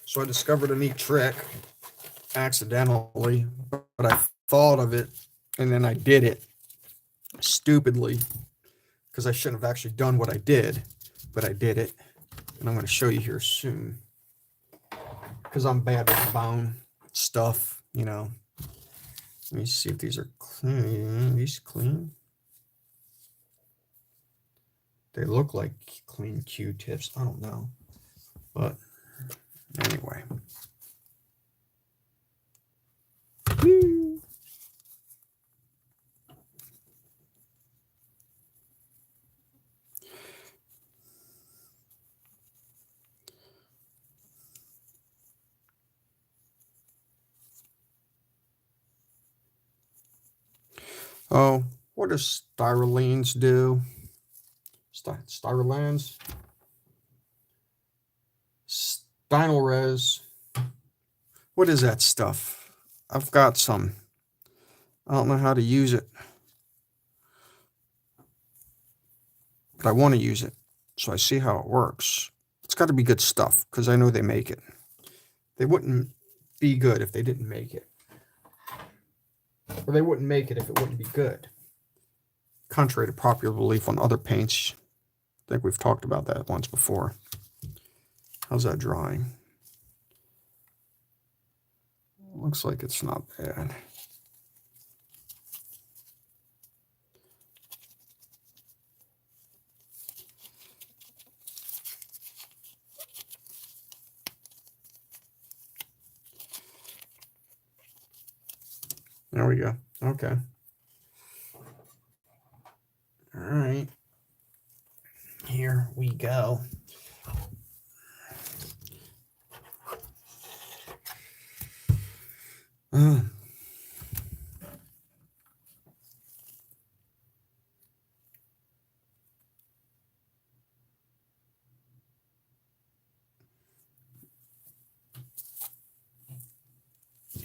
So I discovered a neat trick accidentally, but I thought of it and then I did it stupidly because I shouldn't have actually done what I did, but I did it. And I'm going to show you here soon because I'm bad with bone stuff, you know. Let me see if these are clean. These clean? They look like clean Q-tips. I don't know. But anyway. Oh, what does styrolines do? Styrolines? Stynylres. What is that stuff? I've got some. I don't know how to use it, but I want to use it. So I see how it works. It's got to be good stuff because I know they make it. They wouldn't be good if they didn't make it. Or they wouldn't make it if it wouldn't be good. Contrary to popular belief on other paints. I think we've talked about that once before. How's that drying? Looks like it's not bad. There we go. Okay. All right. Here we go.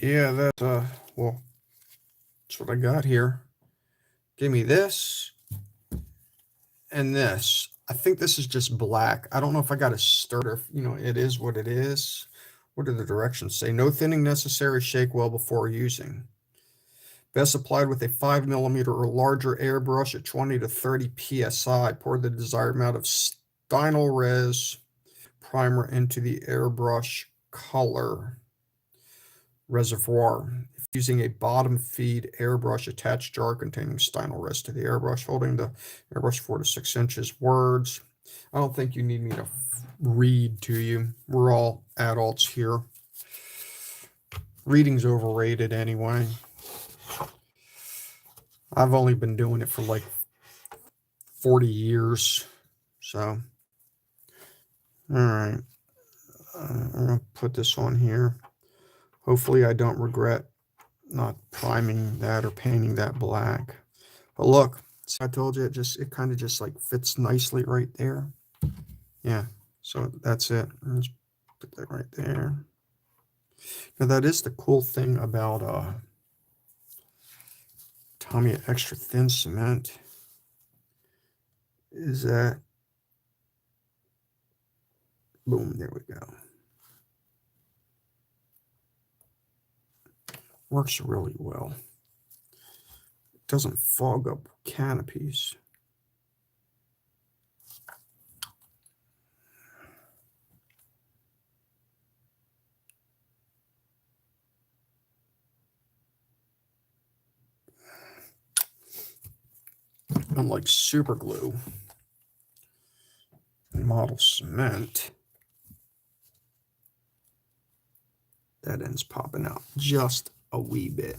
Yeah, that's well, that's what I got here. Give me this and this. I think this is just black. I don't know if I got a stirrer. You know, it is what it is. What do the directions say? No thinning necessary. Shake well before using. Best applied with a 5mm or larger airbrush at 20 to 30 psi. Pour the desired amount of Stynylres primer into the airbrush color reservoir. If using a bottom feed airbrush, attach jar containing Stynylres to the airbrush, holding the airbrush 4 to 6 inches. Words. I don't think you need me to read to you. We're all adults here. Reading's overrated anyway. I've only been doing it for like 40 years. So, all right. I'm going to put this on here. Hopefully I don't regret not priming that or painting that black. But look, I told you it kind of just like fits nicely right there. Yeah, so that's it. Let's put that right there. Now that is the cool thing about Tamiya extra thin cement is that, boom, there we go. Works really well. It doesn't fog up canopies. Unlike super glue and model cement, that end's popping out just a wee bit.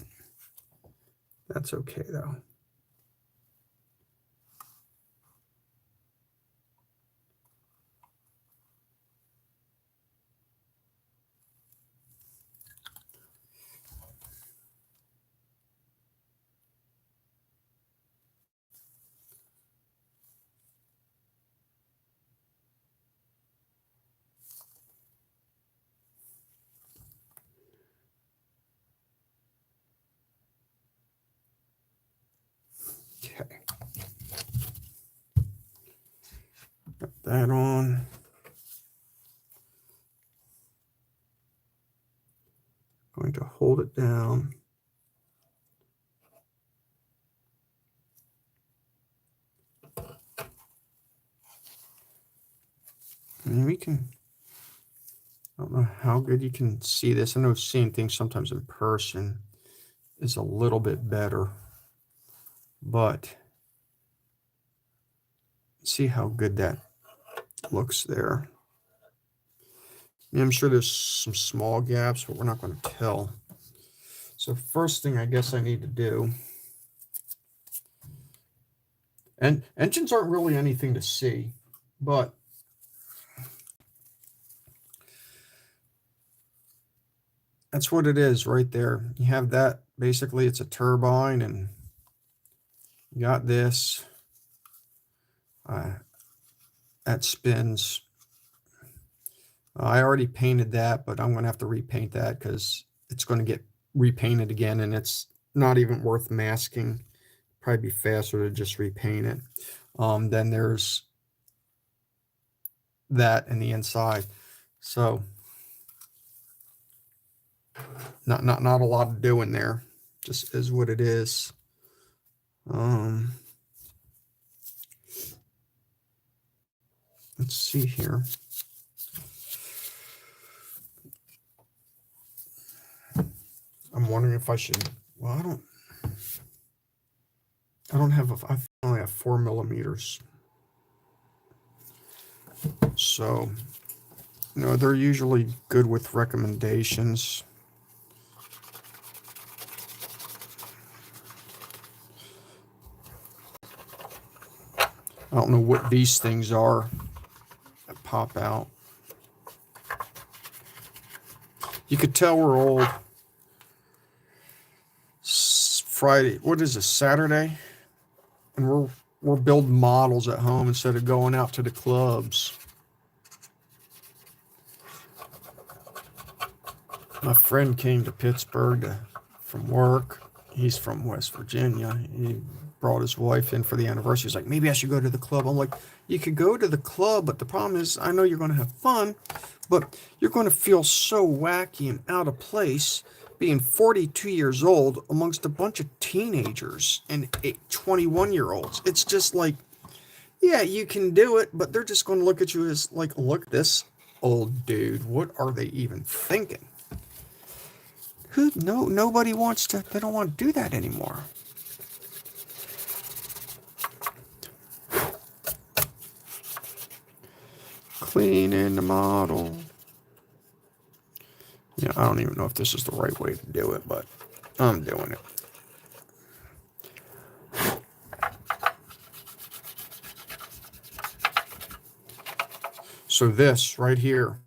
That's okay though. Okay. Got that on. Going to hold it down. And we can, I don't know how good you can see this. I know seeing things sometimes in person is a little bit better, but see how good that looks there. Yeah, I'm sure there's some small gaps, but we're not going to tell. So first thing I guess I need to do, and engines aren't really anything to see, but that's what it is right there. You have that, basically it's a turbine, and You got this. That spins. I already painted that, but I'm going to have to repaint that because it's going to get repainted again, and it's not even worth masking. Probably be faster to just repaint it. Then there's that in the inside. So not a lot to do in there. Just is what it is. Let's see here. I'm wondering if I should. Well, I don't have I only have 4 millimeters. So, they're usually good with recommendations. I don't know what these things are that pop out. You could tell we're old. Friday, what is this, Saturday? And we're building models at home instead of going out to the clubs. My friend came to Pittsburgh from work. He's from West Virginia. He brought his wife in for the anniversary. He's like, maybe I should go to the club. I'm like, you could go to the club, but the problem is, I know you're going to have fun, but you're going to feel so wacky and out of place being 42 years old amongst a bunch of teenagers and 21-year-olds. It's just like, yeah, you can do it, but they're just going to look at you as like, look, this old dude, what are they even thinking? Nobody wants to, they don't want to do that anymore. Cleaning the model. Yeah, I don't even know if this is the right way to do it, but I'm doing it. So this right here,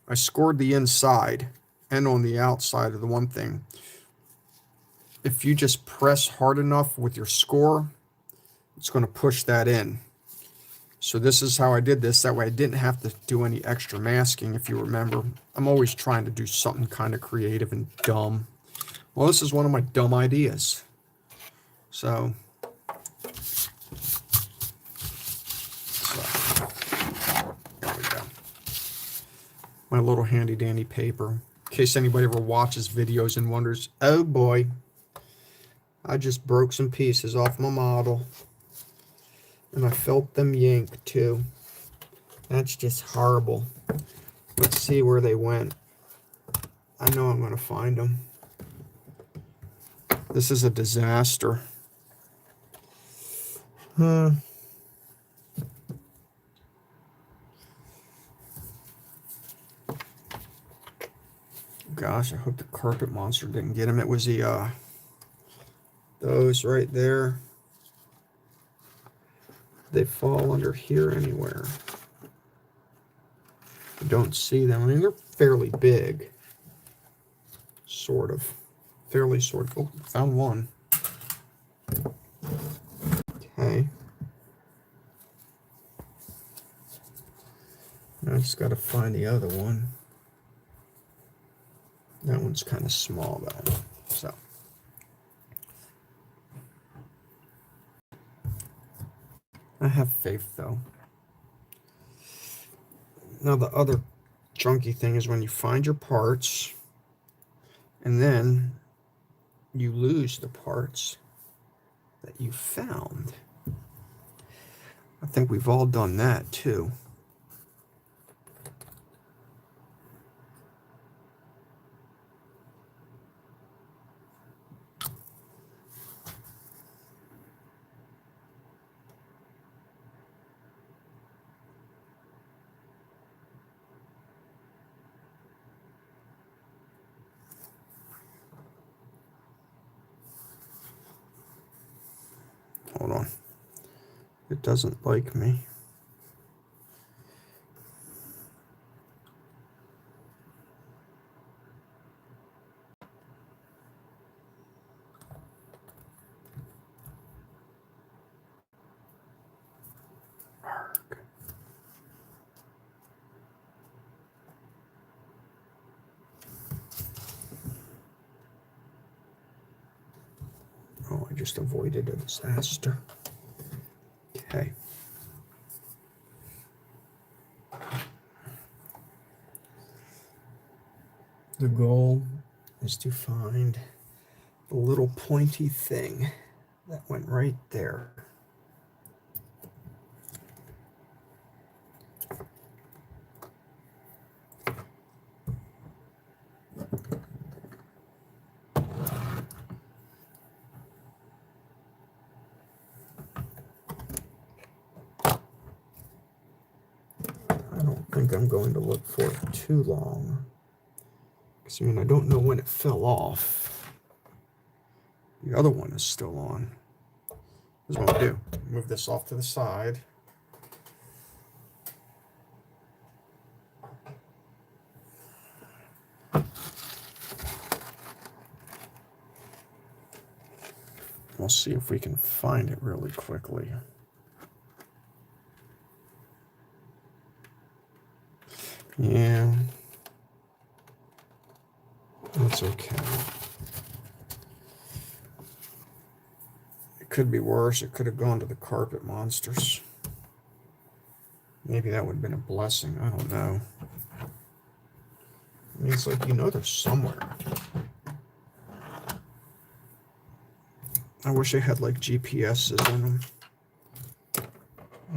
I scored the inside and on the outside of the one thing. If you just press hard enough with your score, it's going to push that in. So this is how I did this. That way I didn't have to do any extra masking, if you remember. I'm always trying to do something kind of creative and dumb. Well, this is one of my dumb ideas. So there we go. My little handy dandy paper. In case anybody ever watches videos and wonders, oh boy, I just broke some pieces off my model. And I felt them yank too. That's just horrible. Let's see where they went. I know I'm going to find them. This is a disaster. Gosh, I hope the carpet monster didn't get him. It was the those right there. They fall under here anywhere. I don't see them. I mean, they're fairly big. Sort of. Fairly sort of. Oh, found one. Okay. Now I just got to find the other one. That one's kind of small though. So. I have faith though. Now the other junky thing is when you find your parts and then you lose the parts that you found. I think we've all done that too. Hold on. It doesn't like me. Oh, I just avoided a disaster. Okay. The goal is to find the little pointy thing that went right there. I don't think I'm going to look for it too long. Because, I mean, I don't know when it fell off. The other one is still on. This is what I'll do. Move this off to the side. We'll see if we can find it really quickly. Yeah. That's okay. It could be worse. It could have gone to the carpet monsters. Maybe that would have been a blessing. I don't know. I mean, it's like, you know, they're somewhere. I wish I had like GPSs in them.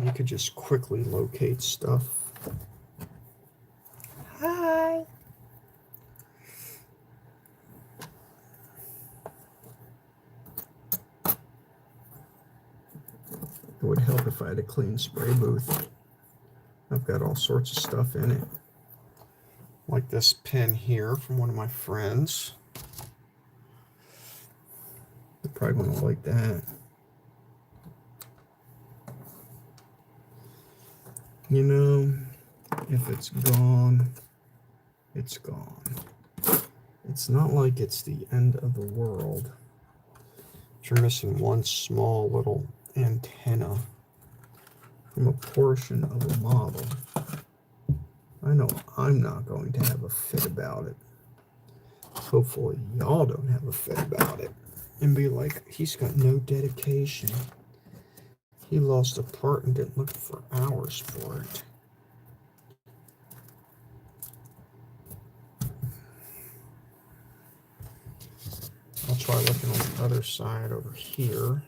You could just quickly locate stuff. Hi. It would help if I had a clean spray booth. I've got all sorts of stuff in it. Like this pin here from one of my friends. They're probably going to like that. You know, if it's gone, it's gone. It's not like it's the end of the world. You're missing one small little antenna from a portion of a model. I know I'm not going to have a fit about it. Hopefully y'all don't have a fit about it and be like, he's got no dedication. He lost a part and didn't look for hours for it. I'll try looking on the other side over here.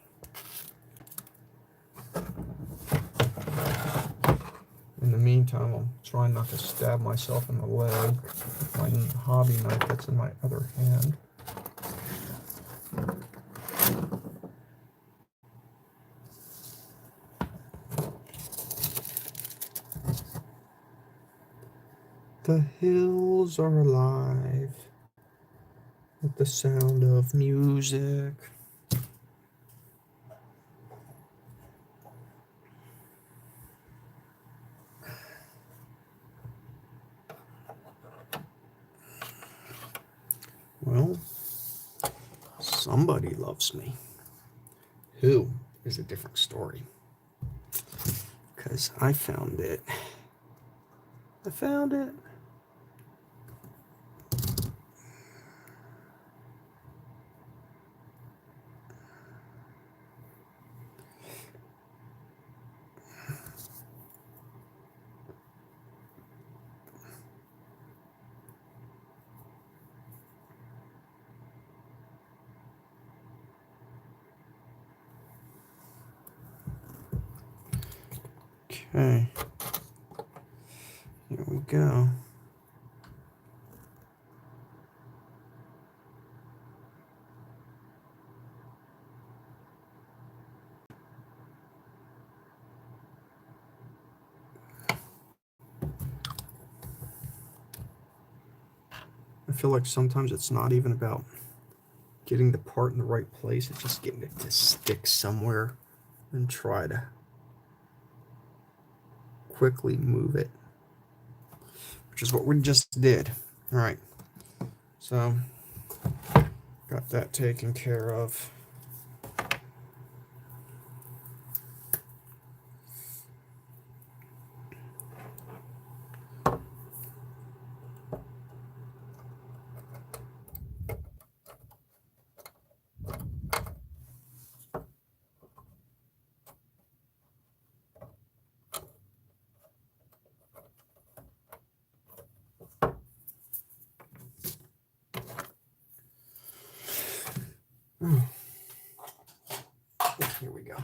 In the meantime, I'll try not to stab myself in the leg with my hobby knife that's in my other hand. The hills are alive with the sound of music. Well, somebody loves me. Who is a different story. Because I found it. I found it. Okay. Here we go. I feel like sometimes it's not even about getting the part in the right place. It's just getting it to stick somewhere and try to quickly move it, which is what we just did. All right. So got that taken care of. Here we go.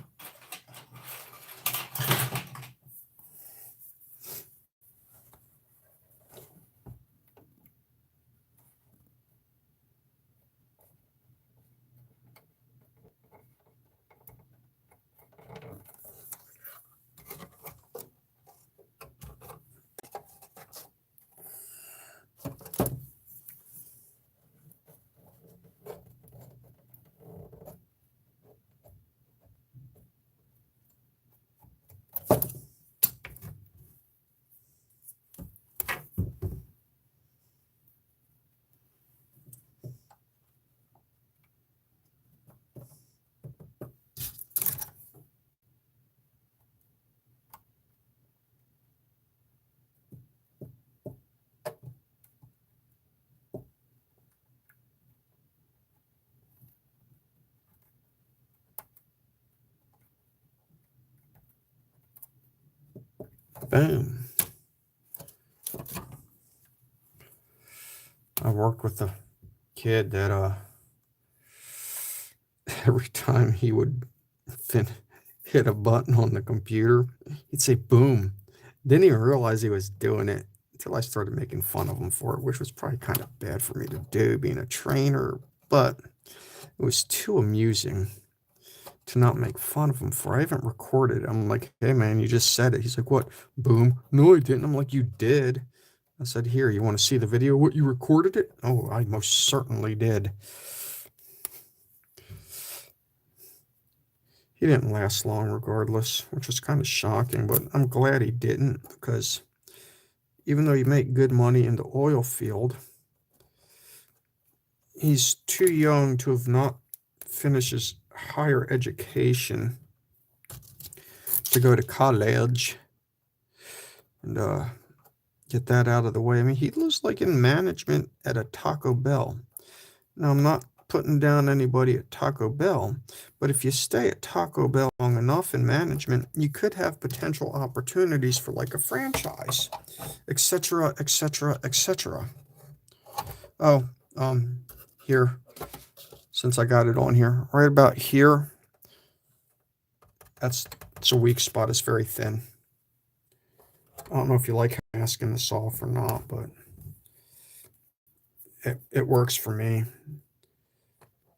Boom. I worked with a kid that every time he would hit a button on the computer, he'd say boom. Didn't even realize he was doing it until I started making fun of him for it, which was probably kind of bad for me to do being a trainer, but it was too amusing to not make fun of him for. I haven't recorded it. I'm like, hey man, you just said it. He's like, what? Boom. No, I didn't. I'm like, you did. I said, here, you want to see the video? What, you recorded it? Oh, I most certainly did. He didn't last long regardless, which was kind of shocking, but I'm glad he didn't, because even though you make good money in the oil field, he's too young to have not finished his higher education to go to college and get that out of the way. I mean, he was like in management at a Taco Bell. Now, I'm not putting down anybody at Taco Bell, but if you stay at Taco Bell long enough in management, you could have potential opportunities for like a franchise, etc., etc., etc. Oh, here, since I got it on here, right about here, it's a weak spot. It's very thin. I don't know if you like masking this off or not, but it works for me.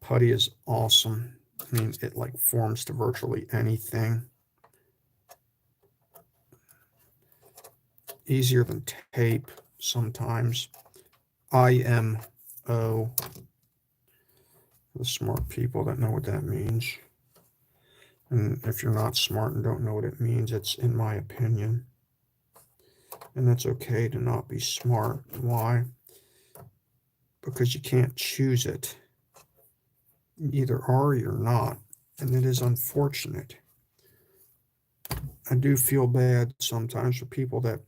Putty is awesome. I mean, it like forms to virtually anything. Easier than tape sometimes. IMO. The smart people that know what that means. And if you're not smart and don't know what it means, it's in my opinion. And that's okay to not be smart. Why? Because you can't choose it. You either are or you're not. And it is unfortunate. I do feel bad sometimes for people that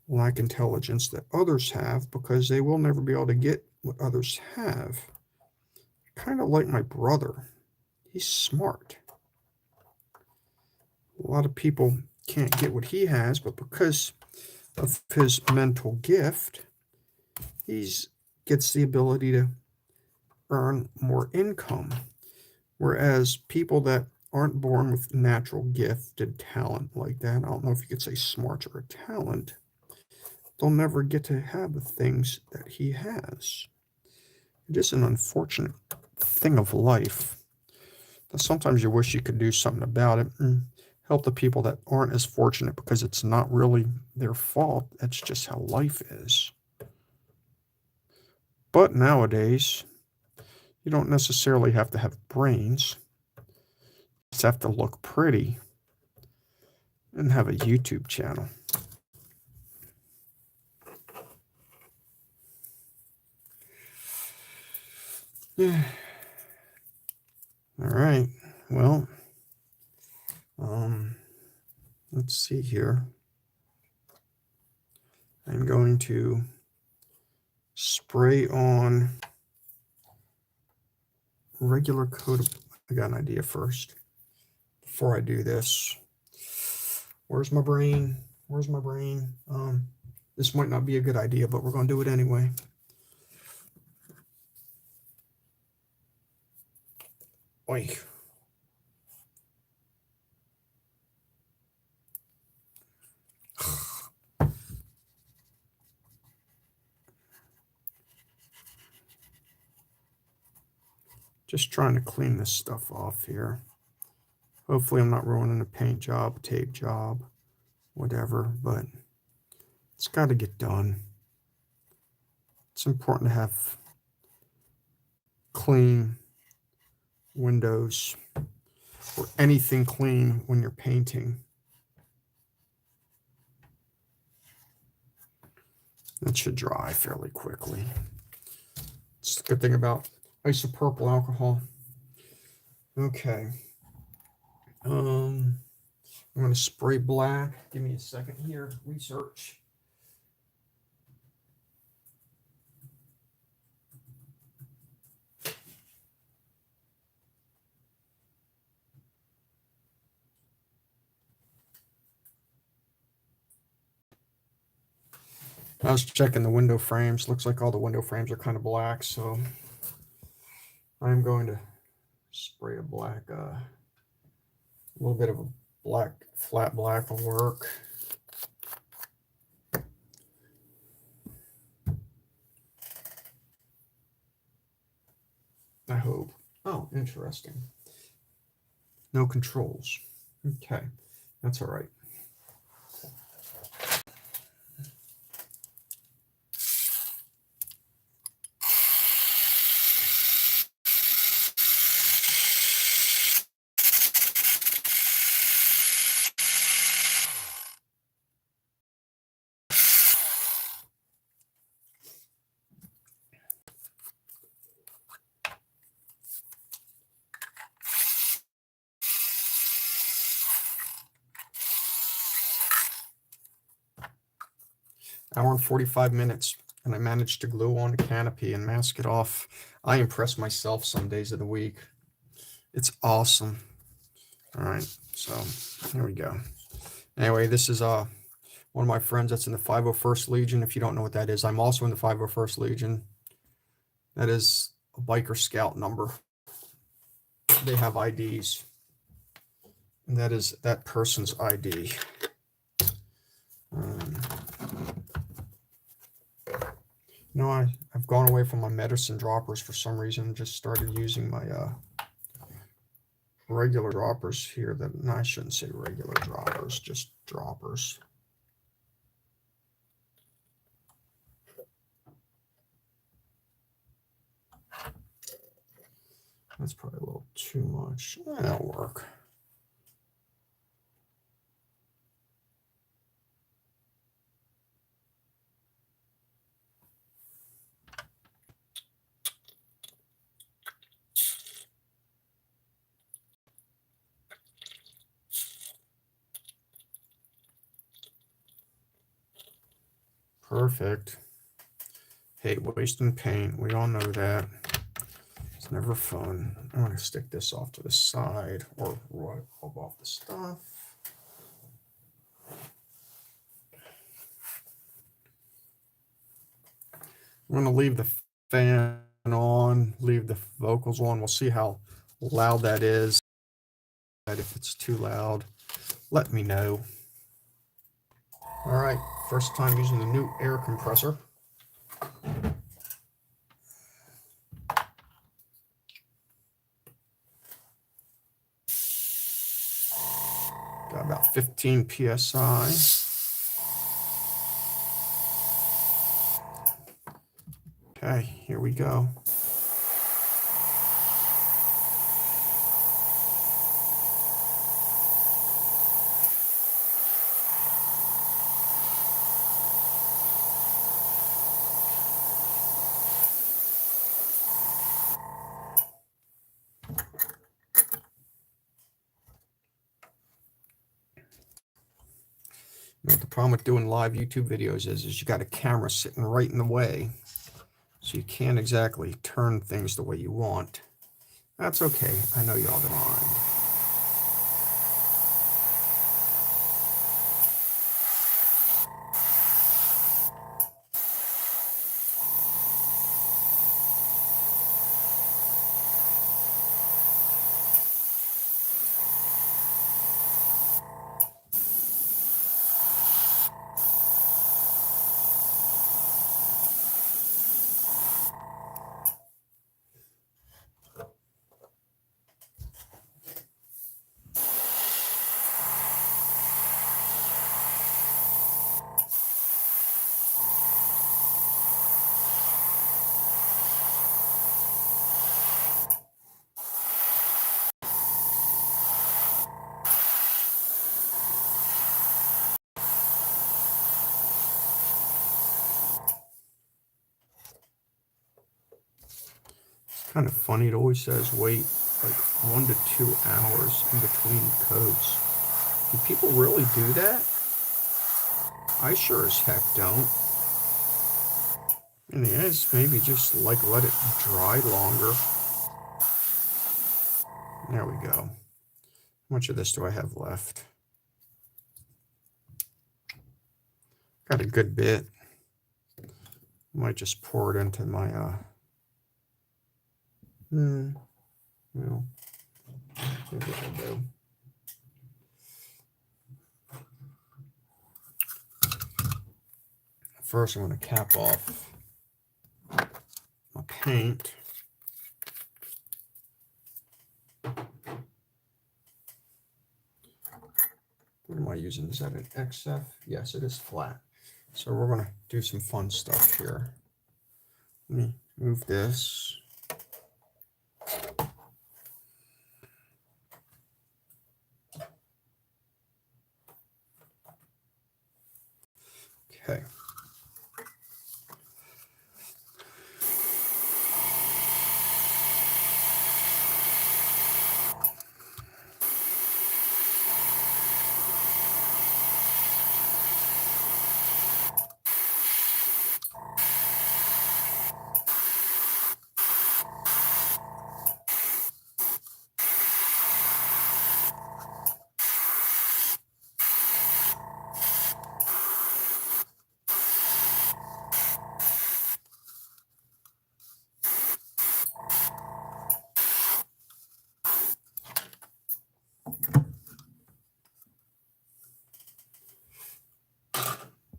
lack intelligence that others have, because they will never be able to get what others have. Kind of like my brother. He's smart. A lot of people can't get what he has, but because of his mental gift, he gets the ability to earn more income. Whereas people that aren't born with natural gifted talent like that, I don't know if you could say smarts or a talent, they'll never get to have the things that he has. It is an unfortunate thing of life that sometimes you wish you could do something about it and help the people that aren't as fortunate, because it's not really their fault. That's just how life is. But nowadays, you don't necessarily have to have brains. You just have to look pretty and have a YouTube channel. Yeah. All right. Well, let's see here. I'm going to spray on regular coat of, I got an idea first before I do this. Where's my brain? Where's my brain? This might not be a good idea, but we're going to do it anyway. Oi. Just trying to clean this stuff off here. Hopefully I'm not ruining a paint job, tape job, whatever, but it's got to get done. It's important to have clean windows or anything clean when you're painting. It should dry fairly quickly. It's the good thing about isopropyl alcohol. Okay. I'm going to spray black. Give me a second here. Research. I was checking the window frames. Looks like all the window frames are kind of black, so I'm going to spray a black, a little bit of a black, flat black will work. I hope. Oh, interesting. No controls. Okay, that's all right. Hour and 45 minutes, and I managed to glue on the canopy and mask it off. I impress myself some days of the week. It's awesome. All right, so here we go. Anyway, this is one of my friends that's in the 501st Legion. If you don't know what that is, I'm also in the 501st Legion. That is a biker scout number. They have IDs, and that is that person's ID. No, I've gone away from my medicine droppers for some reason. Just started using my regular droppers here. That no, I shouldn't say regular droppers, just droppers. That's probably a little too much. That'll work. Perfect. Hate wasting paint. We all know that. It's never fun. I'm going to stick this off to the side or rub off the stuff. I'm going to leave the fan on, leave the vocals on. We'll see how loud that is. If it's too loud, let me know. All right, first time using the new air compressor. Got about 15 PSI. Okay, here we go. You know what the problem with doing live YouTube videos is you got a camera sitting right in the way, so you can't exactly turn things the way you want. That's okay. I know y'all don't mind. kind of funny. It always says wait like 1 to 2 hours in between coats. Do people really do that? I sure as heck don't. And yes, maybe just like let it dry longer. There we go. How much of this do I have left? Got a good bit. Might just pour it into my well, maybe I'll do. First, I'm going to cap off my paint. What am I using? Is that an XF? Yes, it is flat. So we're going to do some fun stuff here. Let me move this. Okay.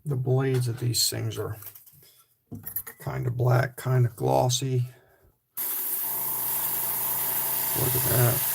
The blades of these things are kind of black, kind of glossy. Look at that.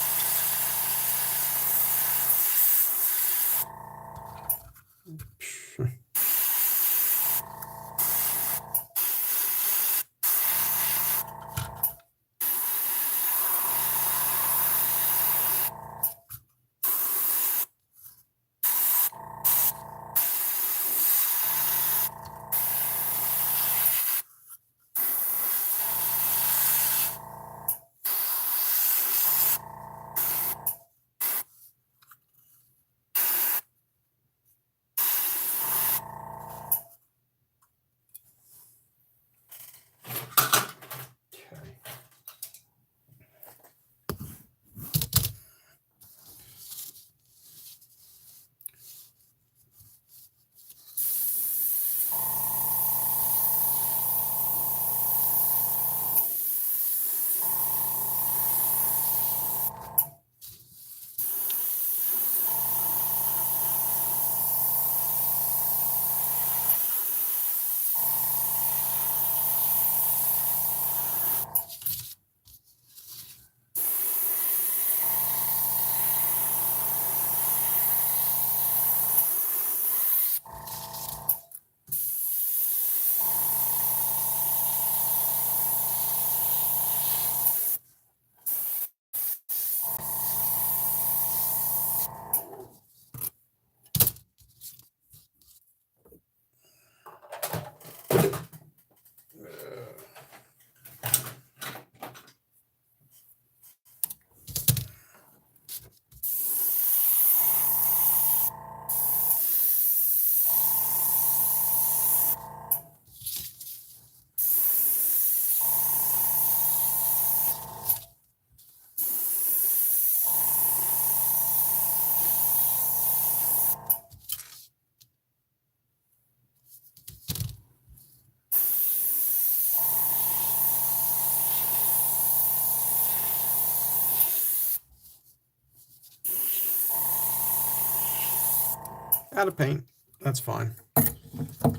Out of paint. That's fine.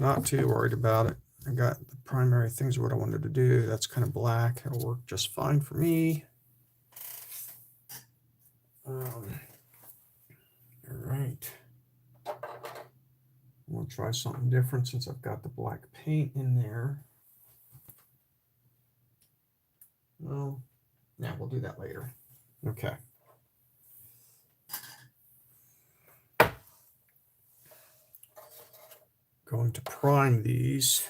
Not too worried about it. I got the primary things of what I wanted to do. That's kind of black. It'll work just fine for me. All right. We'll try something different since I've got the black paint in there. Well, yeah, we'll do that later. Okay. Going to prime these.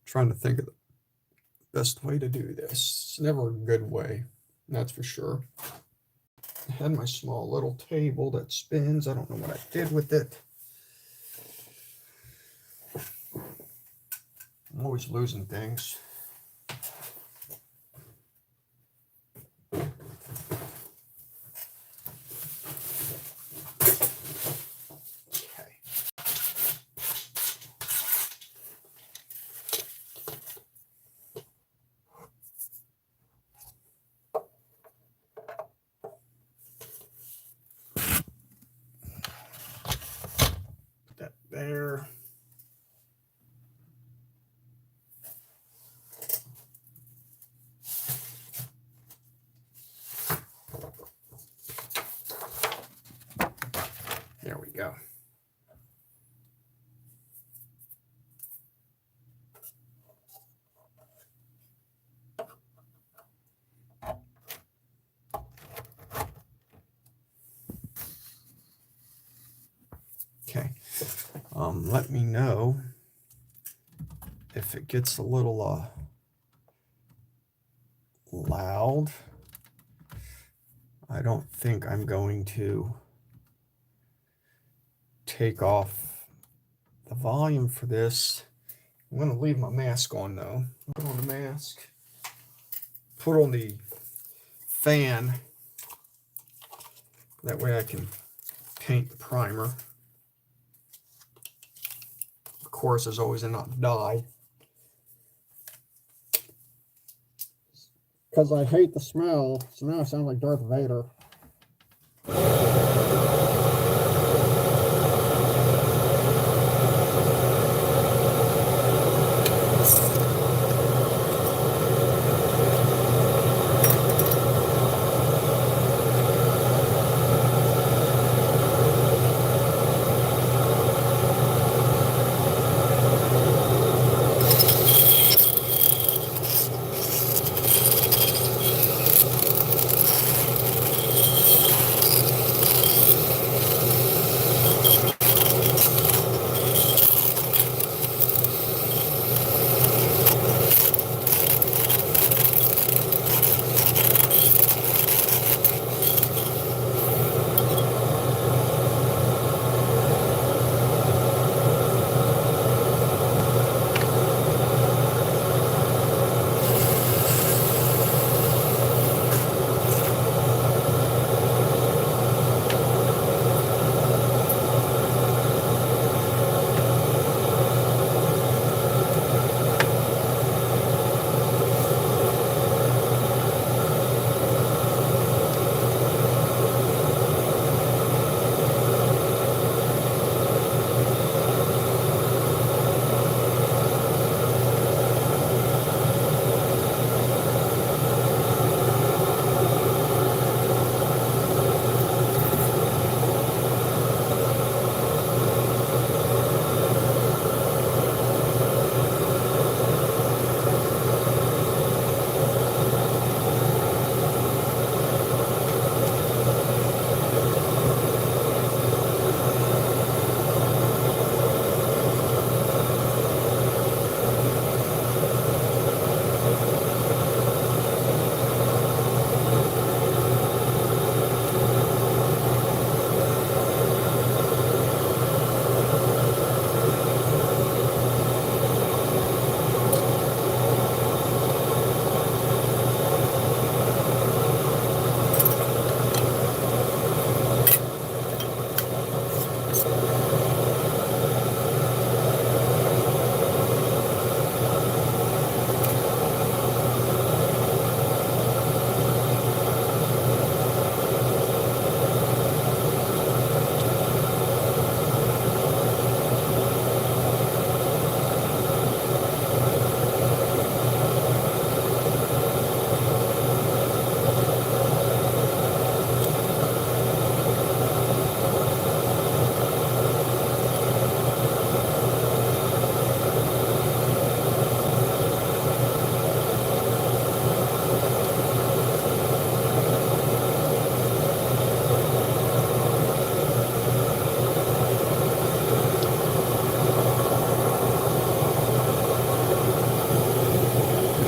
Trying to think of the best way to do this. It's never a good way, that's for sure. I had my small little table that spins. I don't know what I did with it. I'm always losing things. That there. There we go. Okay. Let me know if it gets a little loud. I don't think I'm going to take off the volume for this. I'm going to leave my mask on though. Put on the mask. Put on the fan. That way I can paint the primer. Of course, there's always a not dye. Because I hate the smell, so now I sound like Darth Vader.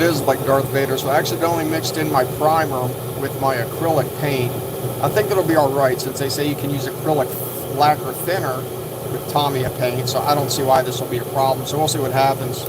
it is like Darth Vader, so I accidentally mixed in my primer with my acrylic paint. I think it'll be alright since they say you can use acrylic lacquer thinner with Tamiya paint, so I don't see why this will be a problem. So we'll see what happens.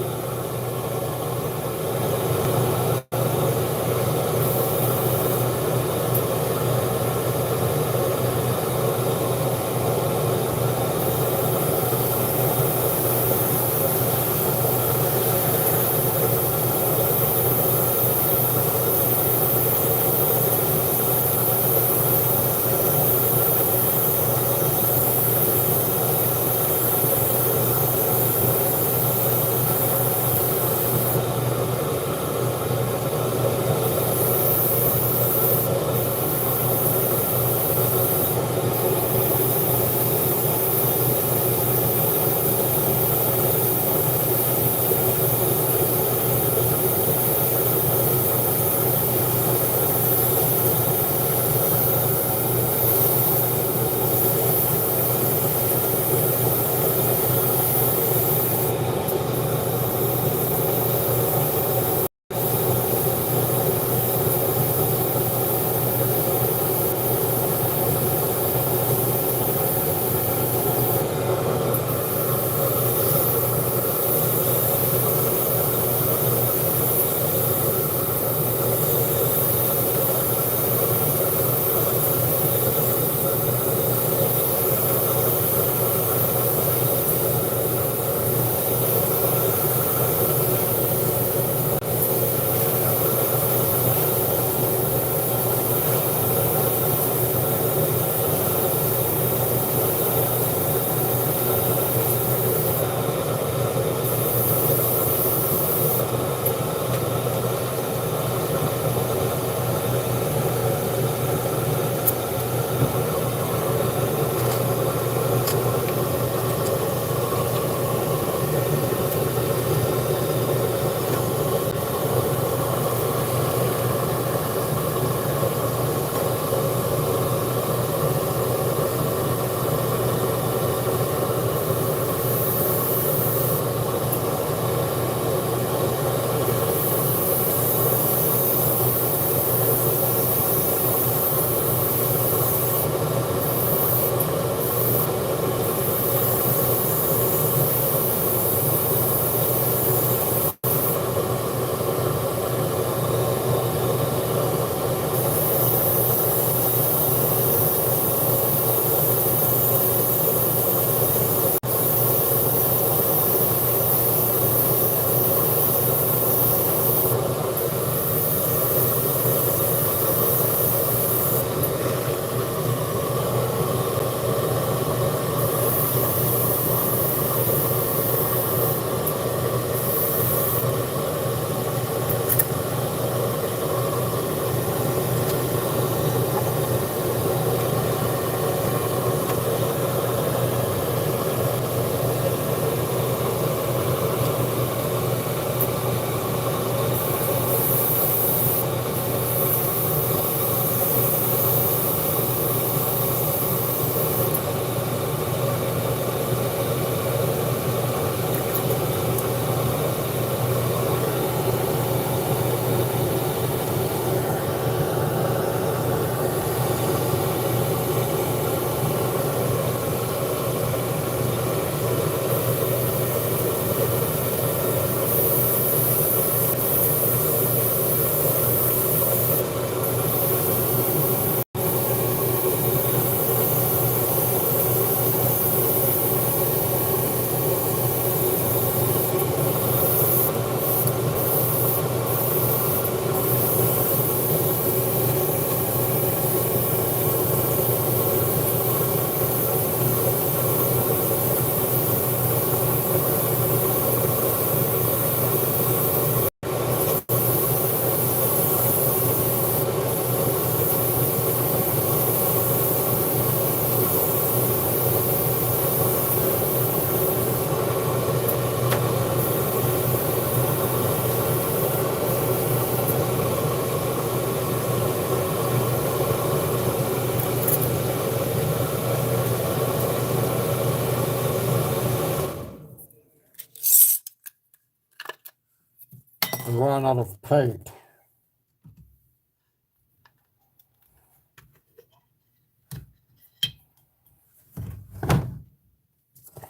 and run out of paint.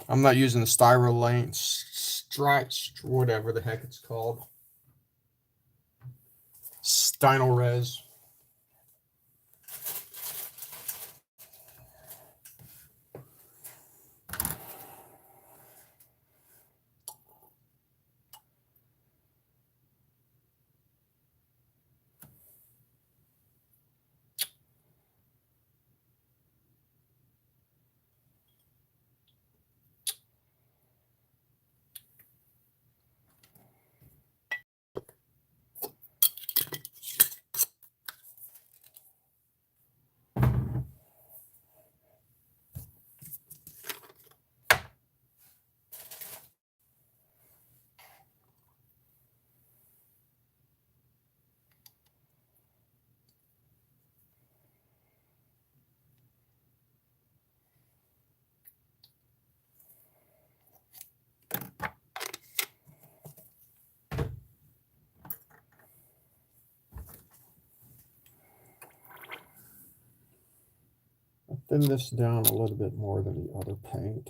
I'm not using the styrolane whatever the heck it's called. Stynylrez. Thin this down a little bit more than the other paint.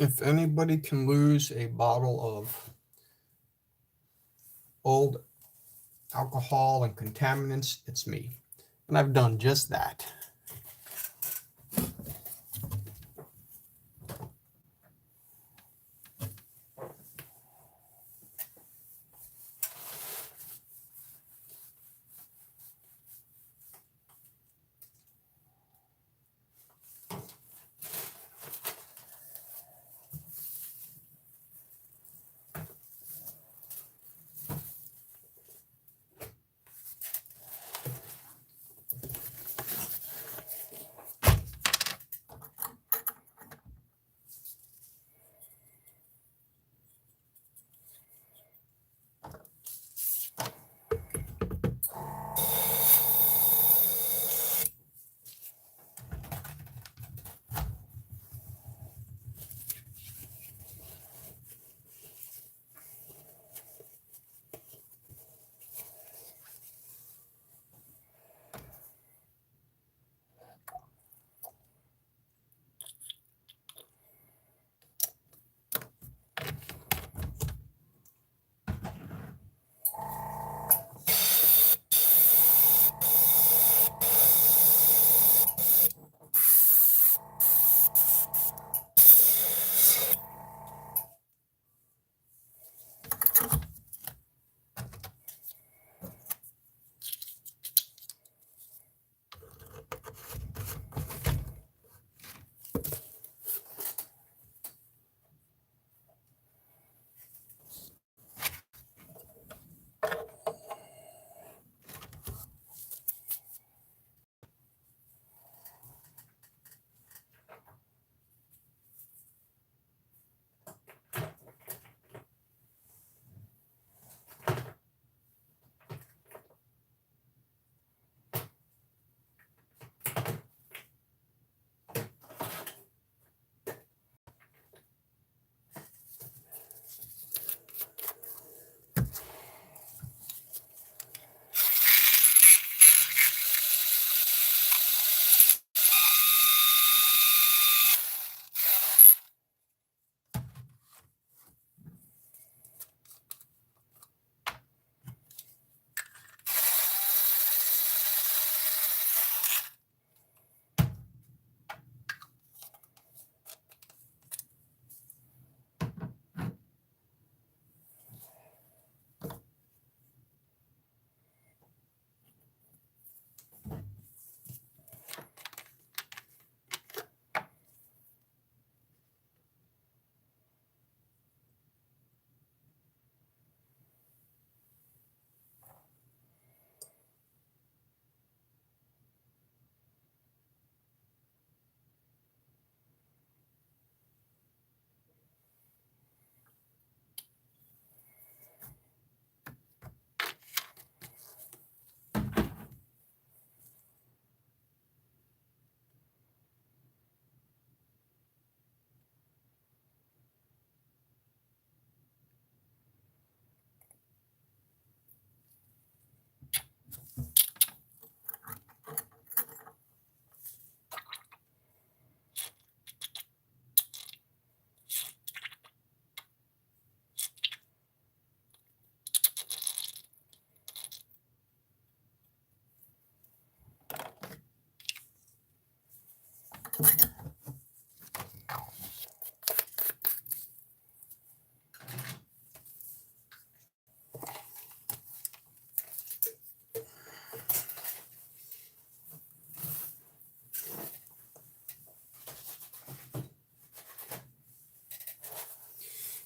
If anybody can lose a bottle of old alcohol and contaminants, it's me. And I've done just that.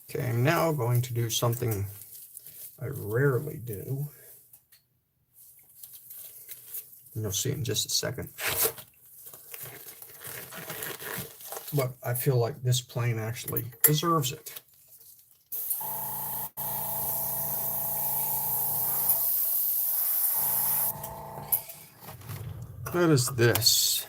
Okay, I'm now going to do something I rarely do. And you'll see it in just a second. But I feel like this plane actually deserves it. That is this.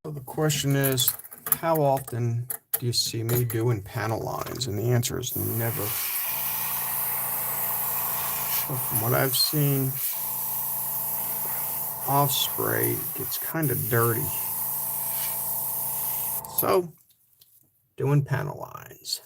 So the question is, how often do you see me doing panel lines? And the answer is never. So from what I've seen, Osprey gets kind of dirty. So, doing panel lines.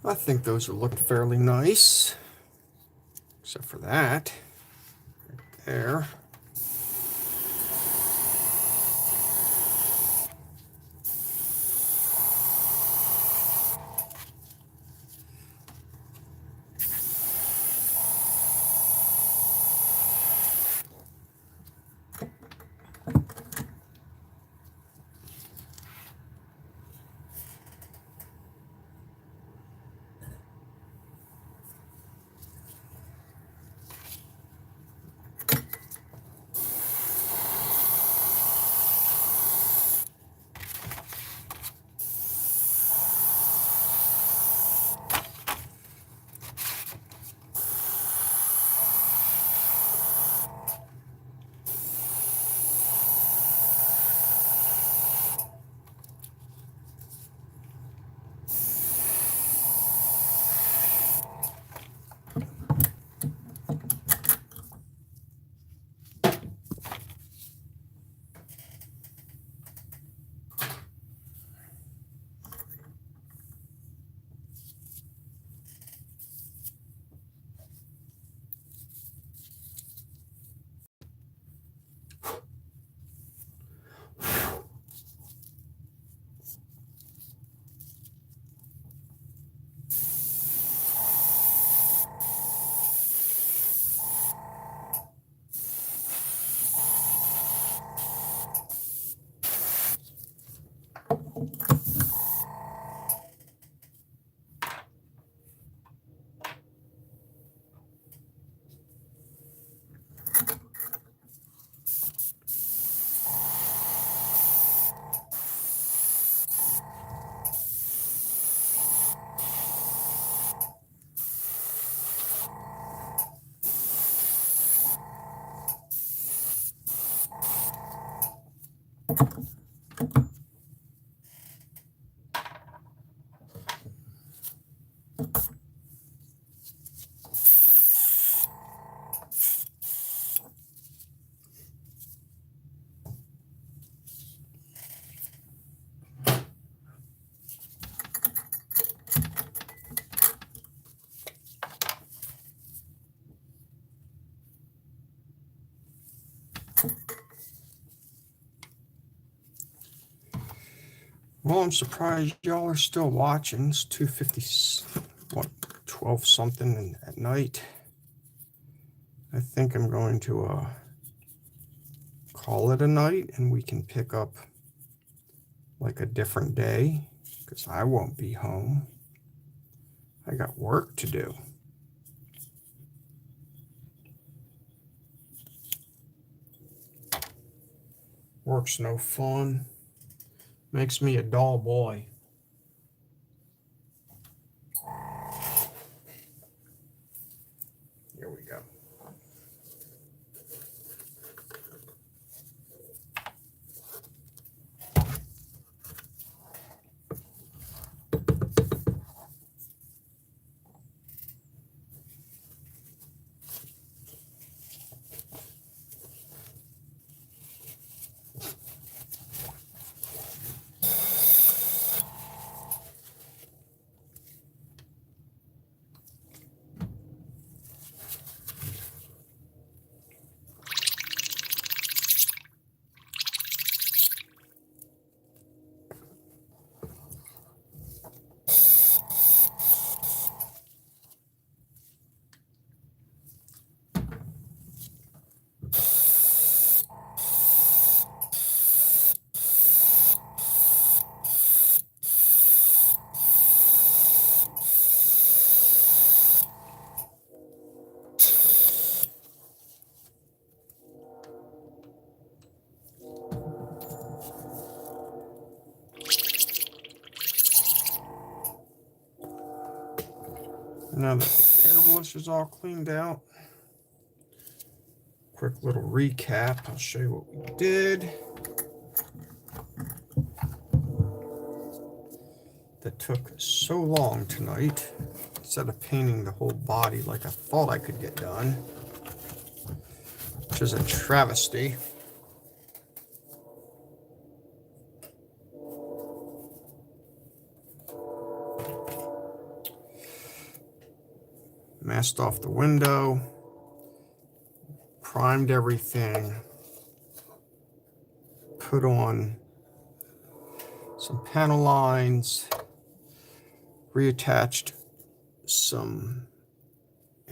I think those looked fairly nice, except for that right there. Well, I'm surprised y'all are still watching. It's 2:50, what, 12 something at night. I think I'm going to call it a night, and we can pick up like a different day, because I won't be home. I got work to do. Work's no fun. Makes me a dull boy. Here we go. Now that the airbrush is all cleaned out, quick little recap. I'll show you what we did. That took so long tonight. Instead of painting the whole body like I thought I could get done, which is a travesty. Masked off the window. Primed everything. Put on some panel lines. Reattached some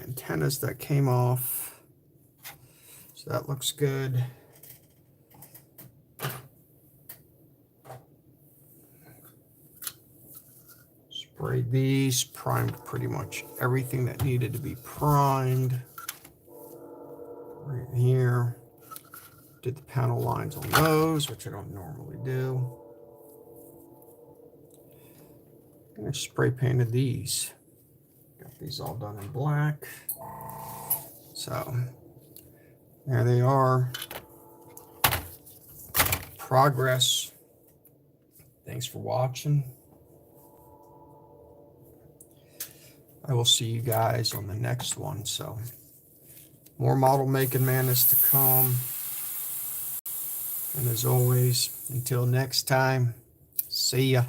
antennas that came off. So that looks good. Sprayed these, primed pretty much everything that needed to be primed. Right here. Did the panel lines on those, which I don't normally do. And I spray painted these. Got these all done in black. So there they are. Progress. Thanks for watching. I will see you guys on the next one. So more model making madness to come. And as always, until next time, see ya.